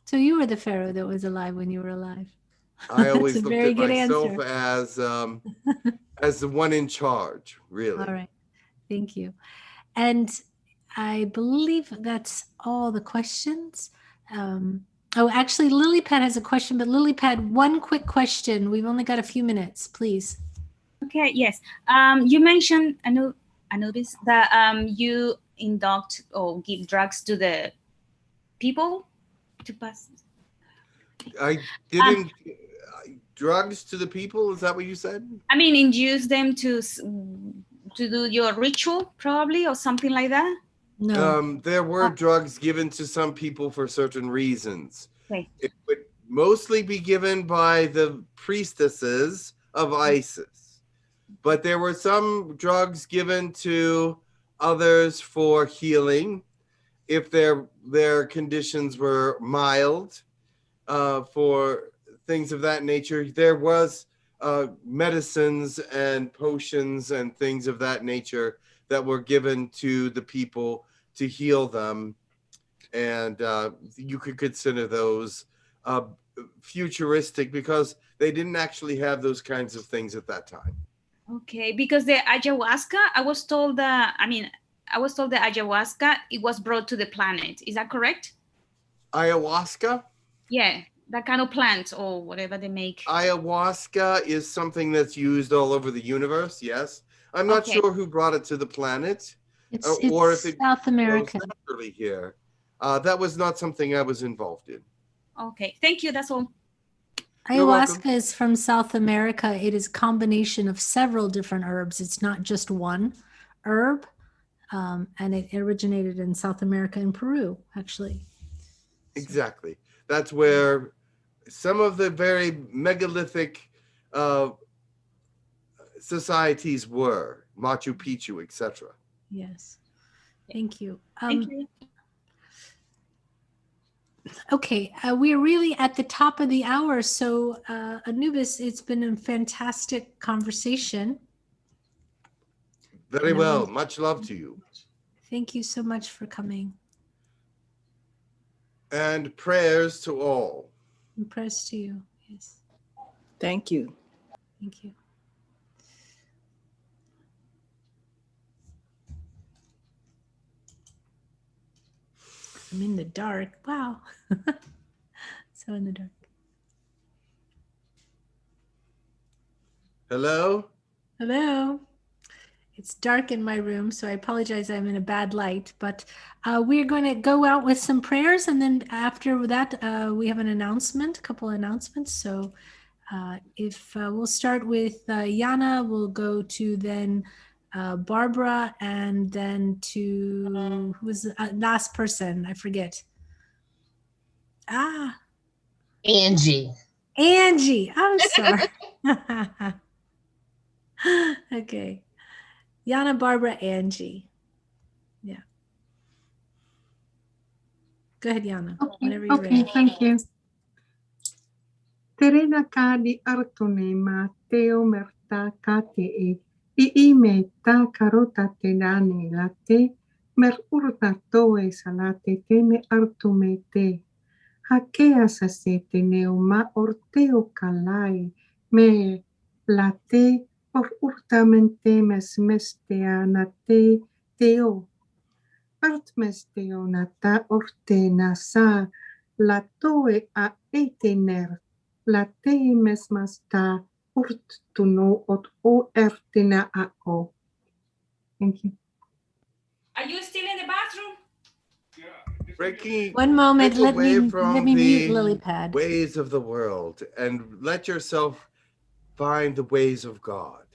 So you were the Pharaoh that was alive when you were alive. I always looked very at good myself answer. as the one in charge, really. All right. Thank you. And I believe that's all the questions. Actually, LilyPad has a question, but LilyPad, one quick question. We've only got a few minutes, please. Okay, yes. You mentioned, Anubis, that you induct or give drugs to the people to pass. I didn't drugs to the people. Is that what you said? I mean, induce them to do your ritual, probably, or something like that. No. There were drugs given to some people for certain reasons. Okay. It would mostly be given by the priestesses of Isis, but there were some drugs given to others for healing if their conditions were mild, for things of that nature. There was medicines and potions and things of that nature that were given to the people to heal them, and you could consider those futuristic because they didn't actually have those kinds of things at that time. Okay, because the ayahuasca, I was told the ayahuasca, it was brought to the planet. Is that correct? Ayahuasca? Yeah, that kind of plant or whatever they make. Ayahuasca is something that's used all over the universe, yes. I'm not sure who brought it to the planet, or if it South American. naturally here. That was not something I was involved in. Okay, thank you, that's all. Ayahuasca is from South America. It is a combination of several different herbs. It's not just one herb, and it originated in South America and Peru, actually. Exactly. That's where some of the very megalithic societies were, Machu Picchu, etc. Yes. Thank you. Thank you. Okay, we're really at the top of the hour. So, Anubis, it's been a fantastic conversation. Very well. Much love to you. Thank you so much for coming. And prayers to all. And prayers to you. Yes. Thank you. Thank you. I'm in the dark. Wow. So in the dark. Hello? Hello. It's dark in my room, so I apologize. I'm in a bad light, but we're going to go out with some prayers. And then after that, we have an announcement, a couple of announcements. So if we'll start with Yana, we'll go to then Barbara, and then to who was the last person? I forget. Angie. Angie. I'm sorry. Okay. Yana, Barbara, Angie. Yeah. Go ahead, Yana. Whenever you're ready. Thank you. Terena ka di artone ma teo merta ka te I me ta karota te nane la te mer urta toe salate te me artume te. Hakea sa se te neo ma orteo kalai me la te or urtamente mesmesteana te teo. Artmesteo nata orte nasa la toe a etener. La te mesmasta urt tuno ot o ertina a o. Thank you. Are you still in the bathroom? Breaking, One moment, break let me away mute from the LilyPad. ways of the world and let yourself find the ways of God.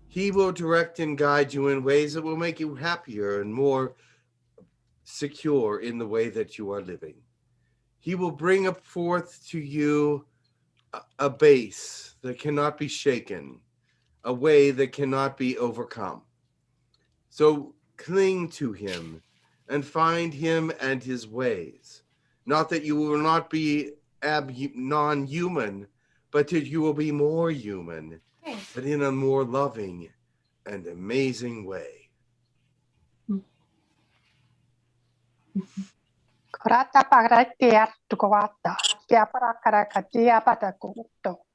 He will direct and guide you in ways that will make you happier and more secure in the way that you are living. He will bring up forth to you a base that cannot be shaken, a way that cannot be overcome. So cling to him and find him and his ways. Not that you will not be non-human, but that you will be more human, but in a more loving and amazing way. Korata pagretia tukoata, piapara karakatia patakuto.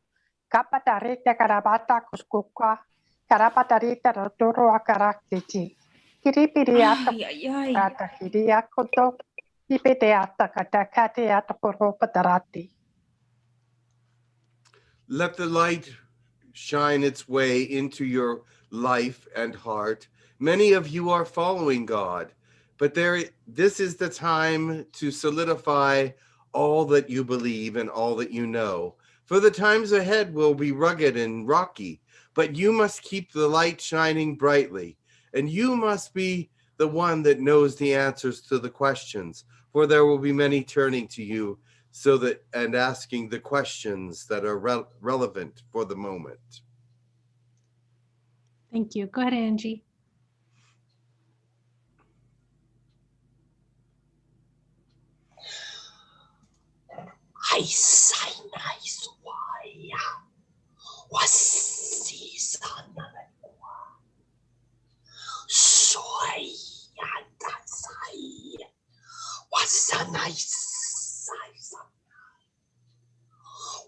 Kapata rete karabata kuskukwa, Karapatarita Rotoro Akarakti. Kiripidiata Ata Hidiakoto. Ipideata Katakatiata Poropatarati. Let the light shine its way into your life and heart. Many of you are following God, but this is the time to solidify all that you believe and all that you know. For the times ahead will be rugged and rocky, but you must keep the light shining brightly, and you must be the one that knows the answers to the questions, for there will be many turning to you and asking the questions that are relevant for the moment. Thank you. Go ahead, Angie. I say nice way. Was this soy and say was a nice size.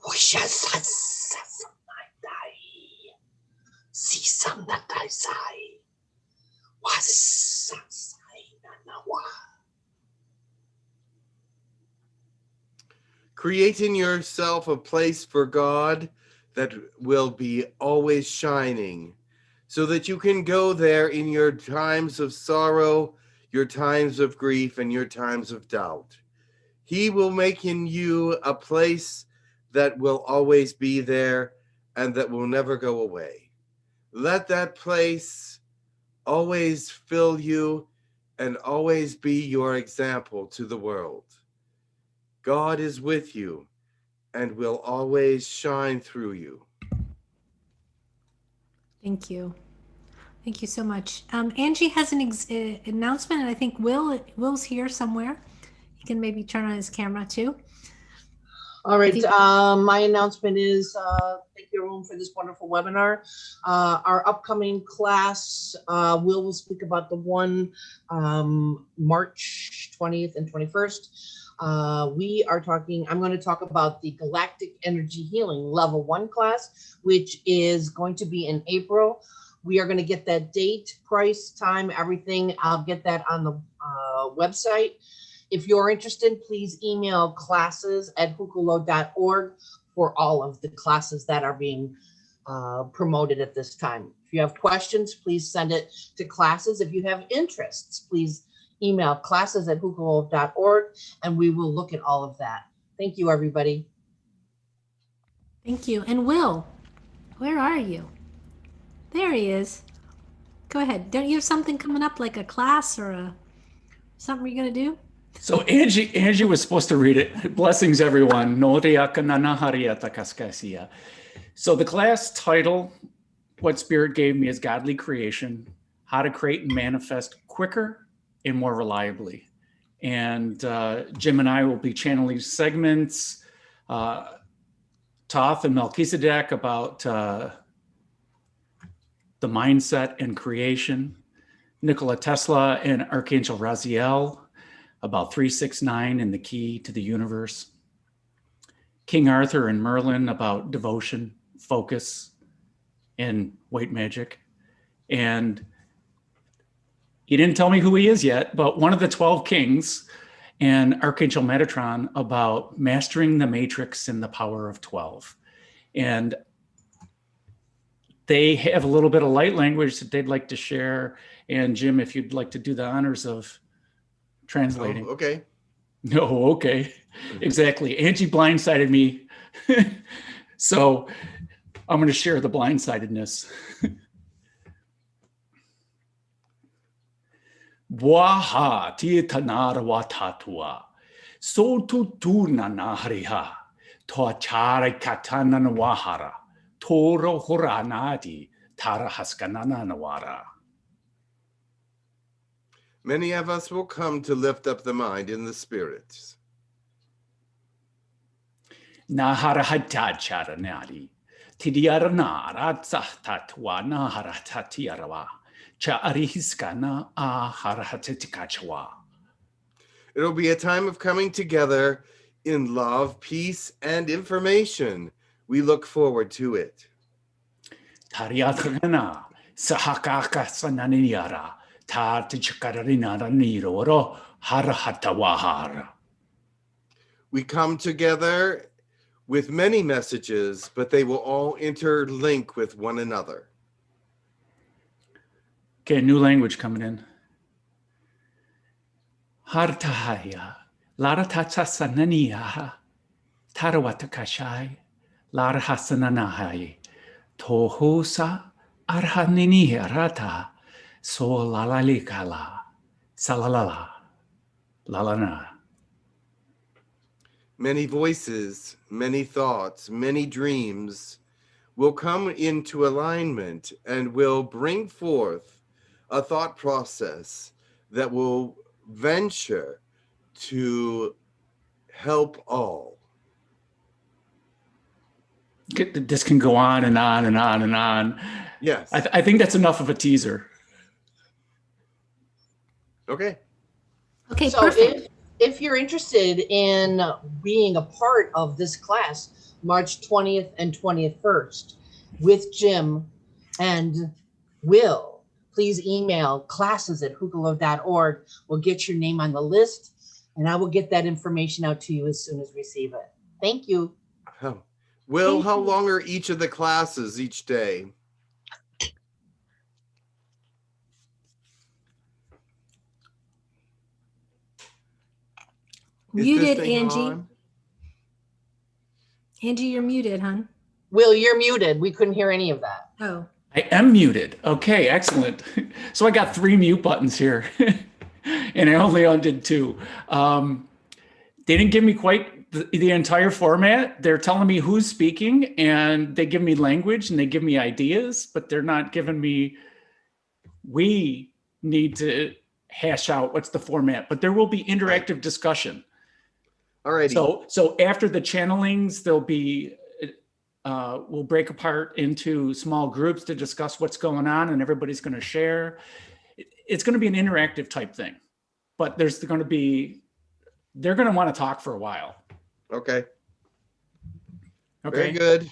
Wish us a day. See some that I say was a Create in yourself a place for God that will be always shining, so that you can go there in your times of sorrow, your times of grief, and your times of doubt. He will make in you a place that will always be there and that will never go away. Let that place always fill you and always be your example to the world. God is with you and will always shine through you. Thank you. Thank you so much. Angie has an announcement, and I think Will's here somewhere. He can maybe turn on his camera too. All right. My announcement is thank you everyone for this wonderful webinar. Our upcoming class, will speak about the one March 20th and 21st. I'm going to talk about the Galactic Energy Healing Level 1 class, which is going to be in April. We are going to get that date, price, time, everything. I'll get that on the website. If you're interested, please email classes@hucolo.org for all of the classes that are being promoted at this time. If you have questions, please send it to classes. If you have interests, please email classes@hucolo.org, and we will look at all of that. Thank you, everybody. Thank you. And Will, where are you? There he is. Go ahead. Don't you have something coming up, like a class or something you're going to do? So Angie was supposed to read it. Blessings, everyone. So the class title, What Spirit Gave Me, is Godly Creation, How to Create and Manifest Quicker and More Reliably. And Jim and I will be channeling segments, Toth and Melchizedek about the mindset and creation, Nikola Tesla and Archangel Raziel about 369 and the key to the universe, King Arthur and Merlin about devotion, focus, and white magic. And he didn't tell me who he is yet, but one of the 12 kings, and Archangel Metatron about mastering the matrix and the power of 12. And they have a little bit of light language that they'd like to share. And Jim, if you'd like to do the honors of translating. Oh, okay. No, okay. Exactly. Angie blindsided me. So I'm going to share the blindsidedness. Waha tietanara watatua. So tutuna nahriha. Toachara katana nawahara. Toro horanadi. Tara haskanana nawara. Many of us will come to lift up the mind in the spirits. Nahara hatachara nari. Tidiara nara tsahtatwa nahara tatiarawa. Cha arihiskana ahara hatetikachawa. It'll be a time of coming together in love, peace, and information. We look forward to it. Tariatagana, Sahakaka Sananiara, Tatichakarinara Niroro, Harahatawahara. We come together with many messages, but they will all interlink with one another. Okay, new language coming in. Hartahaya, Laratasasananiaha, Tarawatakashai, Larhasananahai, Tohosa, Arhaniniharata, So Lalalikala, Salalala, Lalana. Many voices, many thoughts, many dreams will come into alignment and will bring forth a thought process that will venture to help all. This can go on and on and on and on. Yes. I think that's enough of a teaser. Okay. Okay, so perfect. If you're interested in being a part of this class, March 20th and 21st, with Jim and Will, please email classes@hucolo.org. We'll get your name on the list, and I will get that information out to you as soon as we receive it. Thank you. Oh. Will, how long are each of the classes each day? Muted, Angie. Angie, you're muted, hon. Will, you're muted. We couldn't hear any of that. Oh. I am muted. Okay, excellent. So I got 3 mute buttons here, and I only undid 2. They didn't give me quite the entire format. They're telling me who's speaking, and they give me language, and they give me ideas, but they're not giving me, we need to hash out what's the format, but there will be interactive discussion. All right. So after the channelings, there'll be, we'll break apart into small groups to discuss what's going on, and everybody's going to share. It's going to be an interactive type thing, but there's going to be, they're going to want to talk for a while. Okay. Okay. Very good.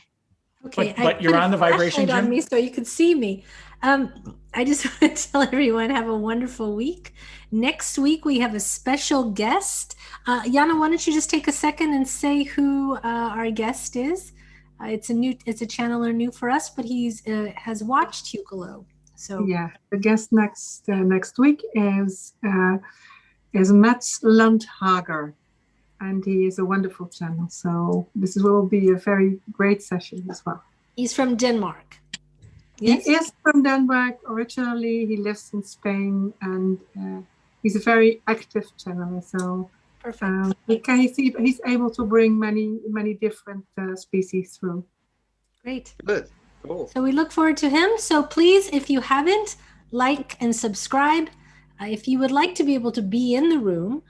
Okay, but you're on the vibration, on Jim? me so you could see me. I just want to tell everyone, have a wonderful week. Next week we have a special guest. Yana, why don't you just take a second and say who our guest is? It's a channeler new for us, but he's has watched Hucolo. So yeah, the guest next week is Mats Lundhager, and he is a wonderful channel. So this will be a very great session as well. He's from Denmark. Yes? He is from Denmark originally. He lives in Spain, and he's a very active channeler. So perfect. He's able to bring many different species through. Great. Good. Cool. So we look forward to him. So please, if you haven't, like and subscribe. If you would like to be able to be in the room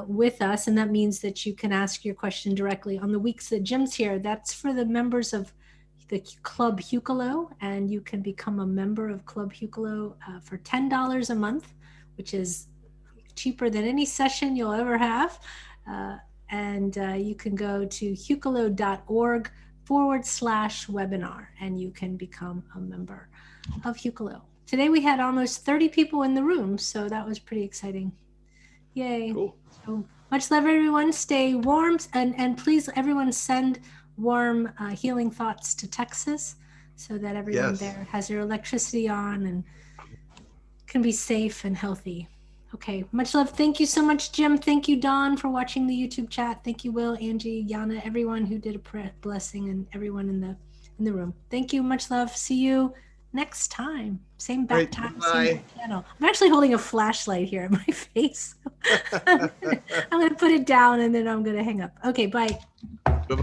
with us, and that means that you can ask your question directly on the weeks that Jim's here, that's for the members of the Club Hucolo, and you can become a member of Club Hucolo for $10 a month, which is cheaper than any session you'll ever have. And you can go to hucolo.org/webinar, and you can become a member of Hucolo. Today we had almost 30 people in the room, so that was pretty exciting. Yay. Cool. So much love, everyone. Stay warm, and please, everyone, send warm healing thoughts to Texas so that everyone there has their electricity on and can be safe and healthy. Okay, much love. Thank you so much, Jim. Thank you, Dawn, for watching the YouTube chat. Thank you, Will, Angie, Yana, everyone who did a blessing, and everyone in the room. Thank you. Much love. See you next time. Same back time, same channel. I'm actually holding a flashlight here at my face. I'm going to put it down, and then I'm going to hang up. Okay, bye. Bye-bye.